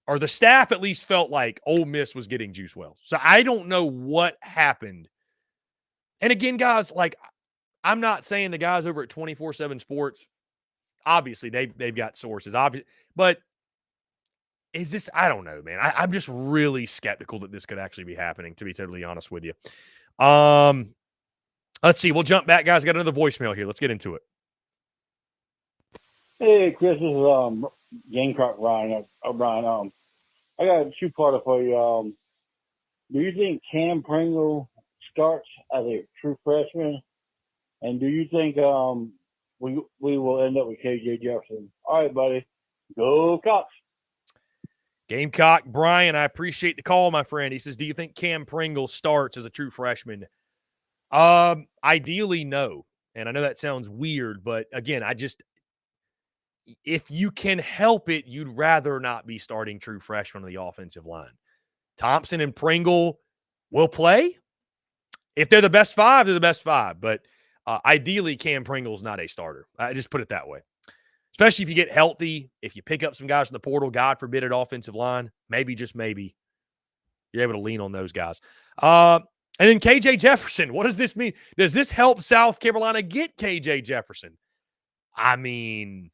or the staff at least felt like Ole Miss was getting Juice Wells. So I don't know what happened. And again, guys, like, I'm not saying the guys over at 24/7 Sports, obviously they've got sources, but is this? I don't know, man. I'm just really skeptical that this could actually be happening, to be totally honest with you. Let's see. We'll jump back, guys. Got another voicemail here. Let's get into it. Hey, Chris, this is Gamecock Ryan. O'Brien. I got a two-parter for you. Do you think Cam Pringle starts as a true freshman? And do you think we will end up with KJ Jefferson? All right, buddy. Go Cox. Gamecock Brian, I appreciate the call, my friend. He says, do you think Cam Pringle starts as a true freshman? Ideally, no. And I know that sounds weird, but again, if you can help it, you'd rather not be starting true freshmen on the offensive line. Thompson and Pringle will play. If they're the best 5, they're the best 5. But ideally, Cam Pringle's not a starter. I just put it that way. Especially if you get healthy, if you pick up some guys in the portal, God forbid, at offensive line, maybe, just maybe, you're able to lean on those guys. And then KJ Jefferson, what does this mean? Does this help South Carolina get KJ Jefferson? I mean,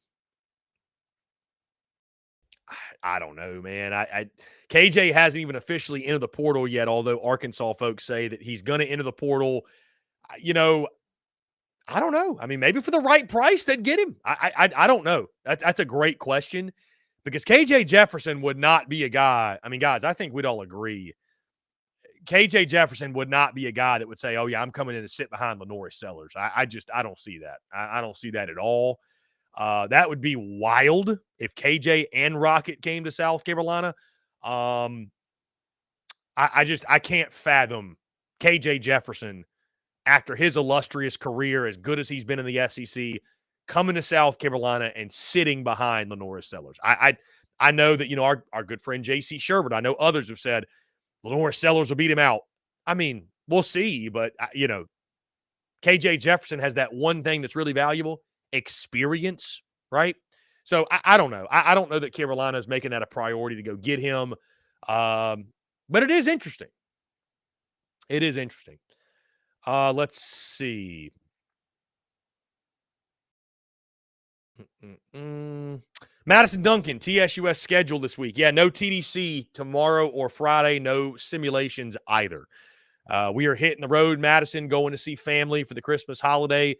I don't know, man. KJ hasn't even officially entered the portal yet, although Arkansas folks say that he's going to enter the portal. You know, I don't know. I mean, maybe for the right price, they'd get him. I don't know. That's a great question because KJ Jefferson would not be a guy. I mean, guys, I think we'd all agree. KJ Jefferson would not be a guy that would say, "Oh yeah, I'm coming in to sit behind Lenoris Sellers." I don't see that. I don't see that at all. That would be wild if KJ and Rocket came to South Carolina. I can't fathom KJ Jefferson after his illustrious career, as good as he's been in the SEC, coming to South Carolina and sitting behind Lenoris Sellers. I know that, our good friend J.C. Sherbert, I know others have said Lenoris Sellers will beat him out. I mean, we'll see, but, KJ Jefferson has that one thing that's really valuable, experience, right? So I don't know. I don't know that Carolina is making that a priority to go get him. But it is interesting. It is interesting. Let's see. Madison Duncan, TSUS schedule this week. Yeah, no TDC tomorrow or Friday. No simulations either. We are hitting the road, Madison, going to see family for the Christmas holiday.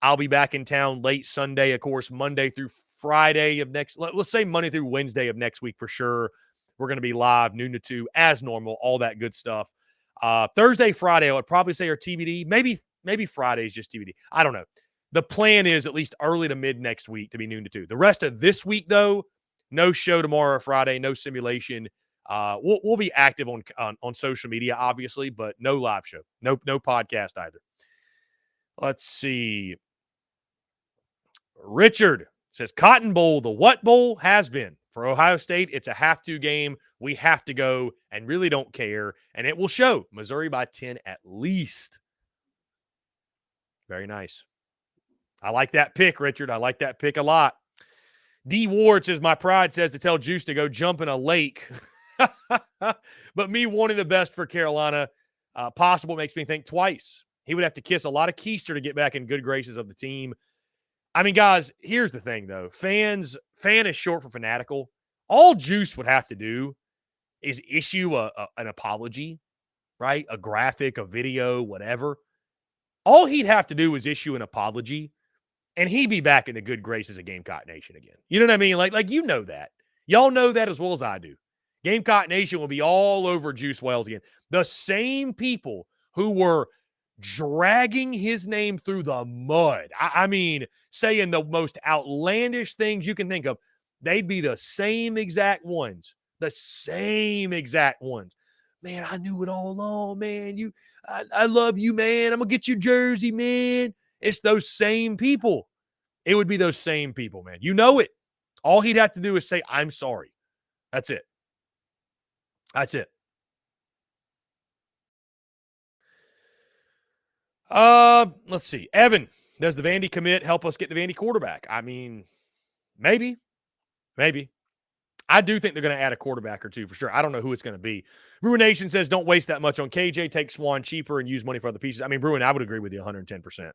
I'll be back in town late Sunday, of course, Monday through Friday of let's say Monday through Wednesday of next week for sure. We're going to be live noon to 2 as normal, all that good stuff. Thursday, Friday, I would probably say are TBD. Maybe Friday's just TBD. I don't know. The plan is at least early to mid next week to be noon to 2. The rest of this week, though, no show tomorrow or Friday, no simulation. We'll be active on social media, obviously, but no live show, no podcast either. Let's see. Richard says Cotton Bowl, the what bowl has been for Ohio State. It's a have-to game. We have to go and really don't care, and it will show Missouri by 10 at least. Very nice. I like that pick, Richard. I like that pick a lot. D. Ward says, my pride says to tell Juice to go jump in a lake. But me wanting the best for Carolina possible makes me think twice. He would have to kiss a lot of keister to get back in good graces of the team. I mean, guys, here's the thing, though. Fan is short for fanatical. All Juice would have to do is issue an apology, right? A graphic, a video, whatever. All he'd have to do is issue an apology, and he'd be back in the good graces of Gamecock Nation again. You know what I mean? Like you know that. Y'all know that as well as I do. Gamecock Nation will be all over Juice Wells again. The same people who were dragging his name through the mud, I mean, saying the most outlandish things you can think of, they'd be the same exact ones. The same exact ones. Man, I knew it all along, man. I love you, man. I'm going to get your jersey, man. It's those same people. It would be those same people, man. You know it. All he'd have to do is say, I'm sorry. That's it. That's it. Let's see. Evan, does the Vandy commit help us get the Vandy quarterback? I mean, maybe. I do think they're going to add a quarterback or two for sure. I don't know who it's going to be. Bruin Nation says, don't waste that much on KJ. Take Swan cheaper and use money for other pieces. I mean, Bruin, I would agree with you 110%.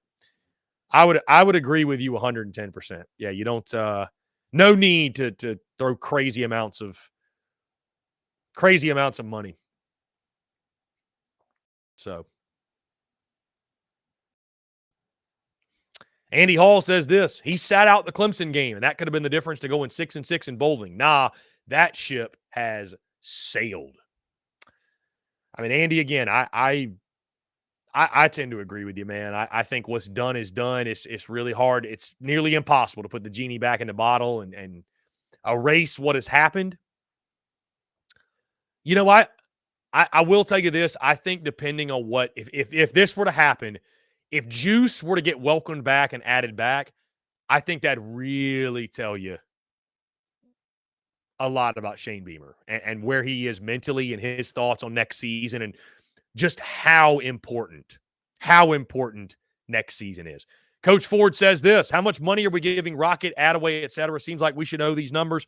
I would agree with you 110%. Yeah, you don't no need to throw crazy amounts of money. So Andy Hall says this. He sat out the Clemson game, and that could have been the difference to going 6-6 in bowling. Nah, that ship has sailed. I mean, Andy, again, I tend to agree with you, man. I think what's done is done. It's really hard. It's nearly impossible to put the genie back in the bottle and erase what has happened. You know what? I will tell you this. I think depending on what, if this were to happen, if Juice were to get welcomed back and added back, I think that'd really tell you a lot about Shane Beamer and where he is mentally and his thoughts on next season and just how important next season is. Coach Ford says this, how much money are we giving Rocket, Attaway, et cetera? Seems like we should know these numbers.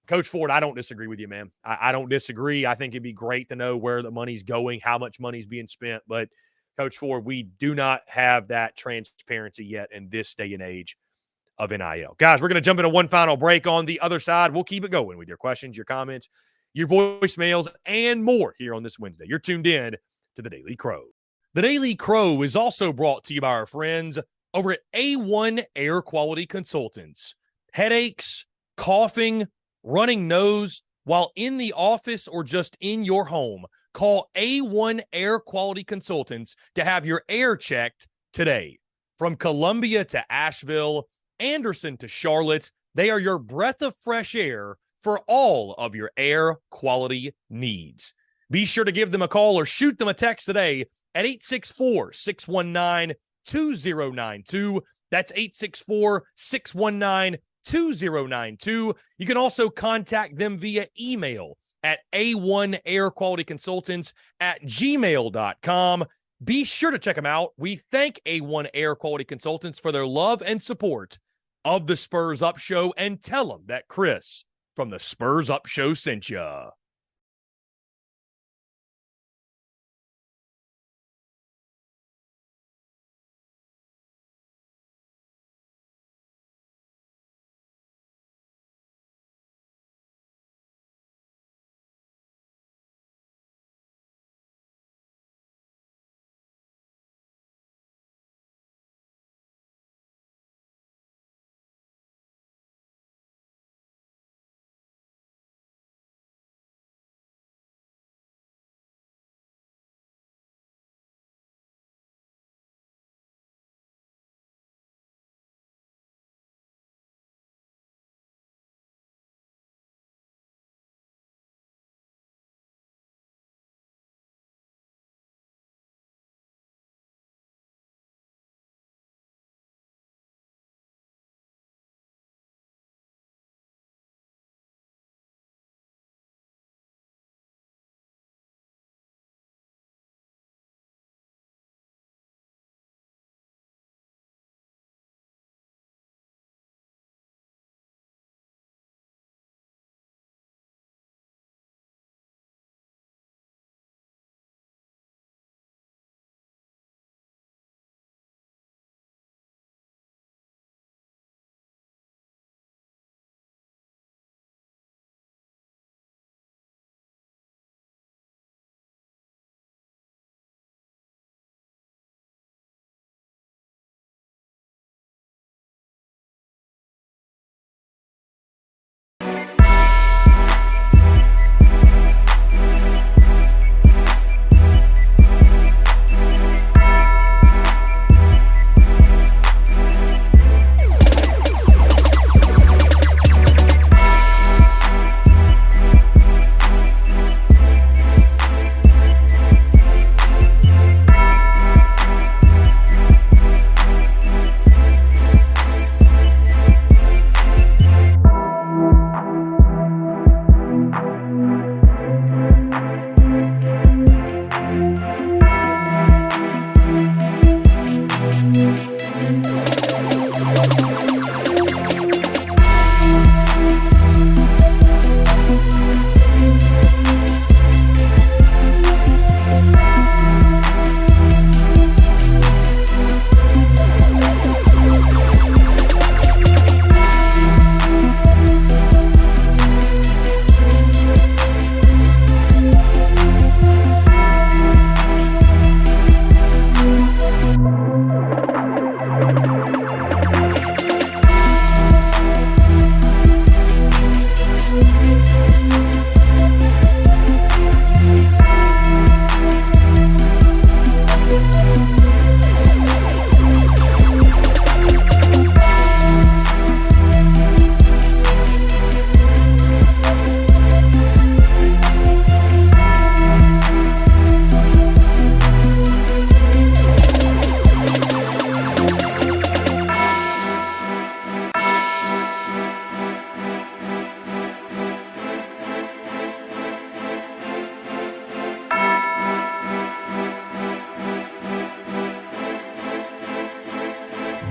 Coach Ford, I don't disagree with you, man. I don't disagree. I think it'd be great to know where the money's going, how much money's being spent. But, Coach Ford, we do not have that transparency yet in this day and age. of NIL. Guys, we're going to jump into one final break. On the other side, we'll keep it going with your questions, your comments, your voicemails, and more here on this Wednesday. You're tuned in to The Daily Crow. The Daily Crow is also brought to you by our friends over at A1 Air Quality Consultants. Headaches, coughing, running nose while in the office or just in your home. Call A1 Air Quality Consultants to have your air checked today. From Columbia to Asheville, Anderson to Charlotte, they are your breath of fresh air for all of your air quality needs. Be sure to give them a call or shoot them a text today at 864-619-2092. That's 864-619-2092. You can also contact them via email at a1airqualityconsultants@gmail.com. Be sure to check them out. We thank A1 Air Quality Consultants for their love and support of the Spurs Up Show, and tell them that Chris from the Spurs Up Show sent ya.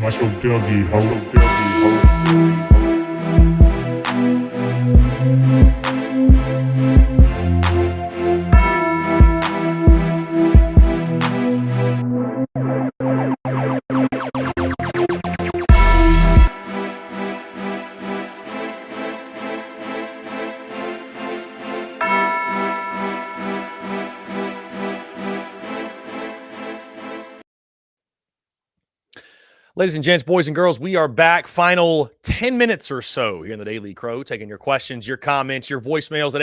Muscle Dougie, ho. Ladies and gents, boys and girls, we are back. Final 10 minutes or so here in the Daily Crow, taking your questions, your comments, your voicemails at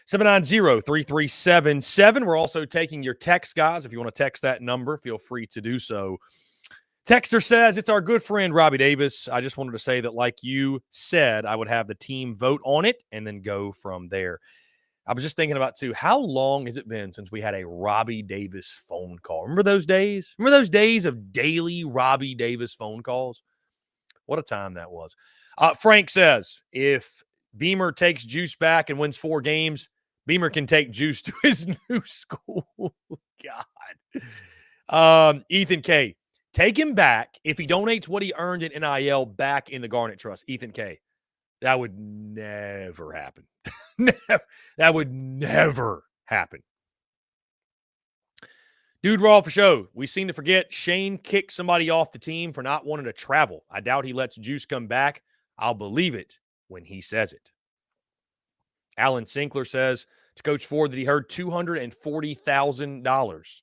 843-790-3377. We're also taking your text, guys. If you want to text that number, feel free to do so. Texter says, it's our good friend Robbie Davis. I just wanted to say that, like you said, I would have the team vote on it and then go from there. I was just thinking about, too, how long has it been since we had a Robbie Davis phone call? Remember those days? Remember those days of daily Robbie Davis phone calls? What a time that was. Frank says, if Beamer takes Juice back and wins 4 games, Beamer can take Juice to his new school. God. Ethan K. Take him back if he donates what he earned in NIL back in the Garnet Trust. Ethan K. That would never happen. That would never happen. Dude Raw for show. We seem to forget Shane kicked somebody off the team for not wanting to travel. I doubt he lets Juice come back. I'll believe it when he says it. Alan Sinkler says to Coach Ford that he heard $240,000.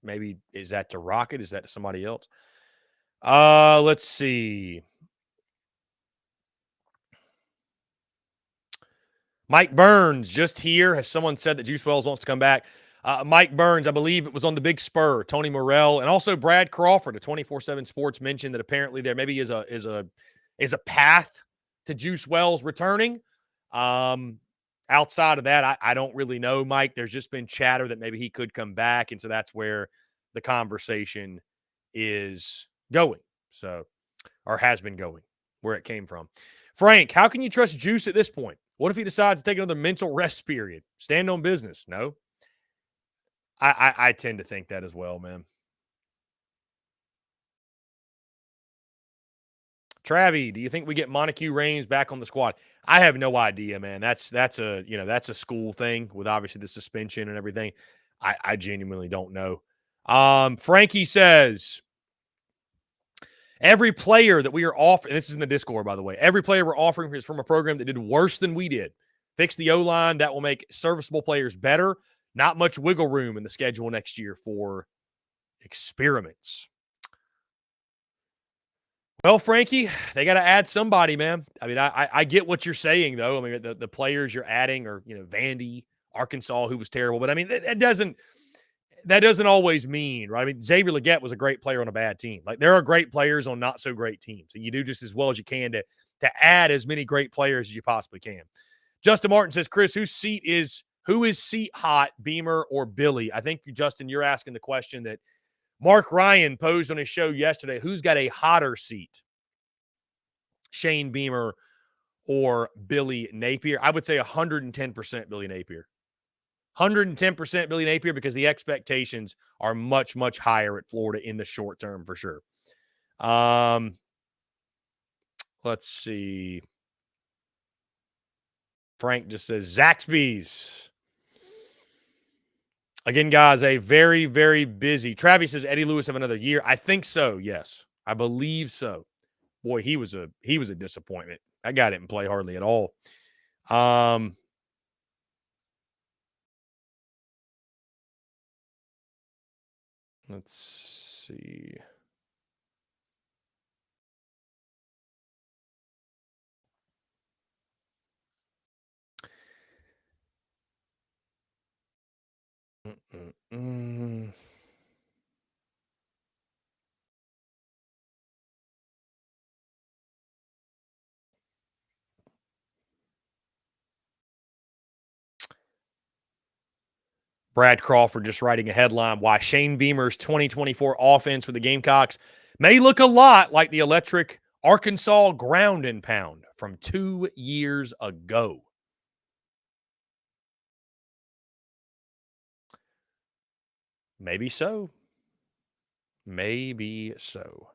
Maybe is that to Rocket? Is that to somebody else? Let's see. Mike Burns just here. Has someone said that Juice Wells wants to come back? Mike Burns, I believe it was on the Big Spur. Tony Morrell and also Brad Crawford of 24/7 Sports mentioned that apparently there maybe is a path to Juice Wells returning. Outside of that, I don't really know, Mike. There's just been chatter that maybe he could come back, and so that's where the conversation is going. So, or has been going, where it came from. Frank, how can you trust Juice at this point? What if he decides to take another mental rest period? Stand on business? No. I tend to think that as well, man. Travie, do you think we get Montague Raines back on the squad? I have no idea, man. That's a school thing with obviously the suspension and everything. I genuinely don't know. Frankie says, every player that we are offering, this is in the Discord, by the way, every player we're offering is from a program that did worse than we did. Fix the O-line. That will make serviceable players better. Not much wiggle room in the schedule next year for experiments. Well, Frankie, they got to add somebody, man. I mean, I get what you're saying, though. I mean, the players you're adding are, Vandy, Arkansas, who was terrible. But, I mean, that doesn't always mean, right? I mean, Xavier Legette was a great player on a bad team. Like, there are great players on not so great teams. And you do just as well as you can to add as many great players as you possibly can. Justin Martin says, Chris, who is seat hot, Beamer or Billy? I think, Justin, you're asking the question that Mark Ryan posed on his show yesterday. Who's got a hotter seat? Shane Beamer or Billy Napier? I would say 110% Billy Napier. 110% Billy Napier because the expectations are much, much higher at Florida in the short term for sure. Let's see. Frank just says Zaxby's. Again, guys, a very, very busy. Travis says Eddie Lewis have another year. I think so, yes. I believe so. Boy, he was a disappointment. That guy didn't play hardly at all. Let's see. Brad Crawford just writing a headline, why Shane Beamer's 2024 offense for the Gamecocks may look a lot like the electric Arkansas ground and pound from 2 years ago. Maybe so. Maybe so.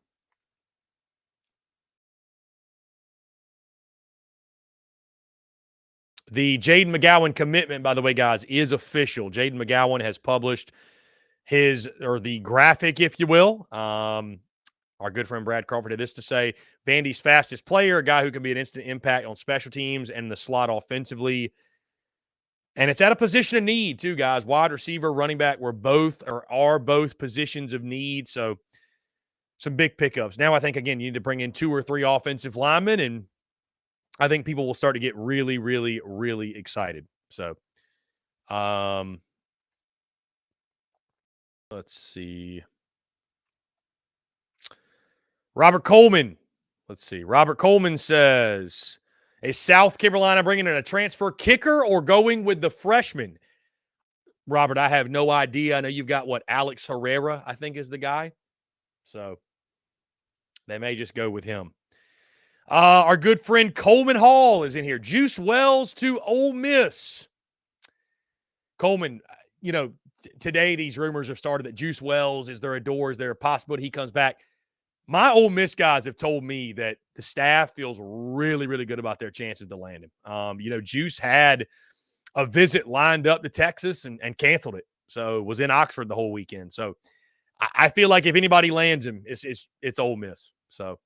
The Jaden McGowan commitment, by the way, guys, is official. Jaden McGowan has published the graphic, if you will. Our good friend Brad Crawford had this to say: Vandy's fastest player, a guy who can be an instant impact on special teams and the slot offensively. And it's at a position of need too, guys. Wide receiver, running back, are both positions of need. So some big pickups. Now I think, again, you need to bring in 2 or 3 offensive linemen, and I think people will start to get really, really, really excited. So let's see. Robert Coleman. Let's see. Robert Coleman says, is South Carolina bringing in a transfer kicker or going with the freshman? Robert, I have no idea. I know you've got, Alex Herrera, I think is the guy. So they may just go with him. Our good friend Coleman Hall is in here. Juice Wells to Ole Miss. Coleman, today these rumors have started that Juice Wells, is there a possibility he comes back? My Ole Miss guys have told me that the staff feels really, really good about their chances to land him. Juice had a visit lined up to Texas and canceled it. So was in Oxford the whole weekend. So I feel like if anybody lands him, it's Ole Miss. So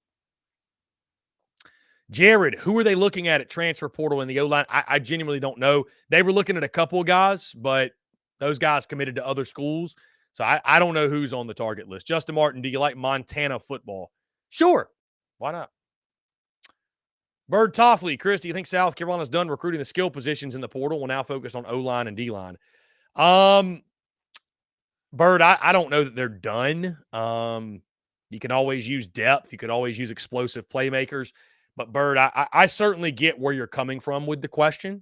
Jared, who are they looking at transfer portal in the O-line? I genuinely don't know. They were looking at a couple of guys, but those guys committed to other schools. So I don't know who's on the target list. Justin Martin, do you like Montana football? Sure. Why not? Bird Toffley, Chris, do you think South Carolina's done recruiting the skill positions in the portal? Will now focus on O-line and D-line. Bird, I don't know that they're done. You can always use depth. You could always use explosive playmakers. But, Bird, I certainly get where you're coming from with the question,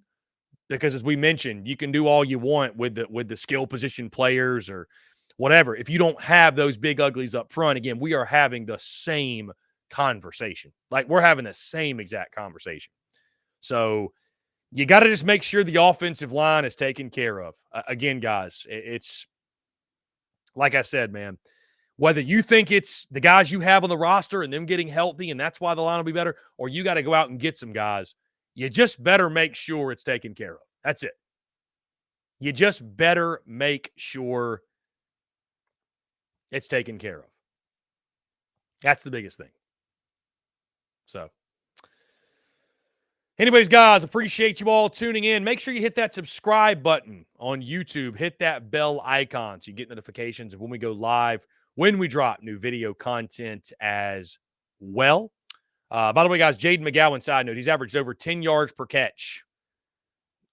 because, as we mentioned, you can do all you want with the skill position players or whatever. If you don't have those big uglies up front, again, we are having the same conversation. Like, we're having the same exact conversation. So you got to just make sure the offensive line is taken care of. Again, guys, it's like I said, man, whether you think it's the guys you have on the roster and them getting healthy and that's why the line will be better, or you got to go out and get some guys, you just better make sure it's taken care of. That's it. You just better make sure it's taken care of. That's the biggest thing. So, anyways, guys, appreciate you all tuning in. Make sure you hit that subscribe button on YouTube. Hit that bell icon so you get notifications of when we go live, when we drop new video content as well. By the way, guys, Jaden McGowan, side note, he's averaged over 10 yards per catch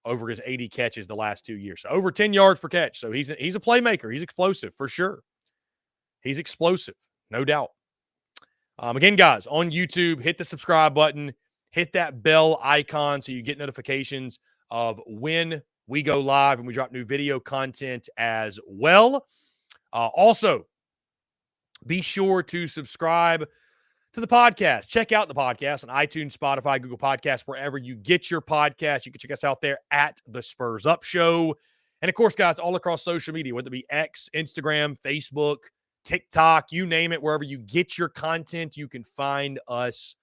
over his 80 catches the last 2 years. So over 10 yards per catch. So he's a playmaker. He's explosive for sure. He's explosive, no doubt. Again, guys, on YouTube, hit the subscribe button, hit that bell icon so you get notifications of when we go live and we drop new video content as well. Also, be sure to subscribe to the podcast. Check out the podcast on iTunes, Spotify, Google Podcasts, wherever you get your podcast. You can check us out there at The Spurs Up Show. And, of course, guys, all across social media, whether it be X, Instagram, Facebook, TikTok, you name it, wherever you get your content, you can find us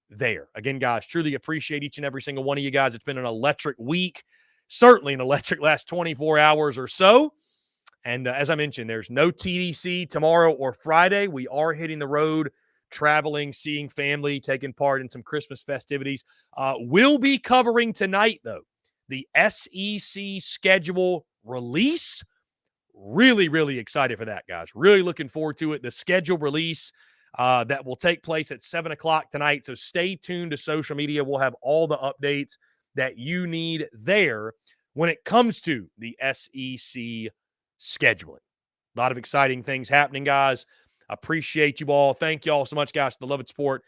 there. Again, guys, truly appreciate each and every single one of you guys. It's been an electric week, certainly an electric last 24 hours or so. And as I mentioned, there's no TDC tomorrow or Friday. We are hitting the road, traveling, seeing family, taking part in some Christmas festivities. We'll be covering tonight, though, the SEC schedule release. Really, really excited for that, guys. Really looking forward to it. The schedule release that will take place at 7 o'clock tonight. So stay tuned to social media. We'll have all the updates that you need there when it comes to the SEC scheduling. A lot of exciting things happening, guys. Appreciate you all. Thank you all so much, guys, for the love and support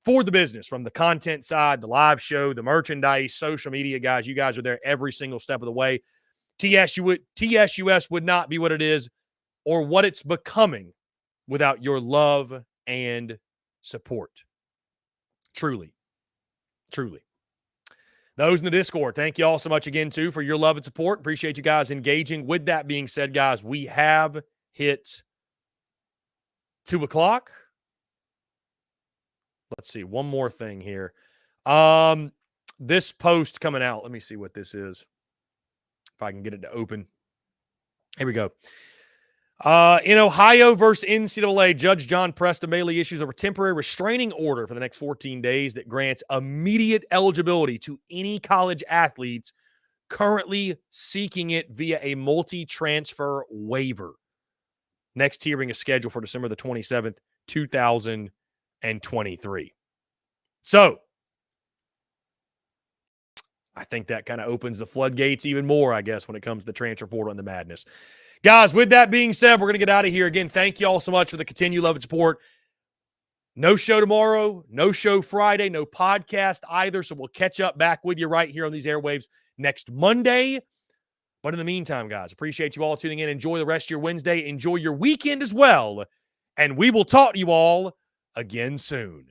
for the business, from the content side, the live show, the merchandise, social media, guys. You guys are there every single step of the way. TSUS would not be what it is or what it's becoming without your love and support. Truly. Truly. Those in the Discord, thank you all so much again, too, for your love and support. Appreciate you guys engaging. With that being said, guys, we have hit 2 o'clock. Let's see, one more thing here. This post coming out, let me see what this is. If I can get it to open. Here we go. In Ohio versus NCAA, Judge John Preston Bailey issues a temporary restraining order for the next 14 days that grants immediate eligibility to any college athletes currently seeking it via a multi-transfer waiver. Next hearing is scheduled for December the 27th, 2023. So, I think that kind of opens the floodgates even more, I guess, when it comes to the transfer portal and the madness. Guys, with that being said, we're going to get out of here. Again, thank you all so much for the continued love and support. No show tomorrow, no show Friday, no podcast either. So we'll catch up back with you right here on these airwaves next Monday. But in the meantime, guys, appreciate you all tuning in. Enjoy the rest of your Wednesday. Enjoy your weekend as well. And we will talk to you all again soon.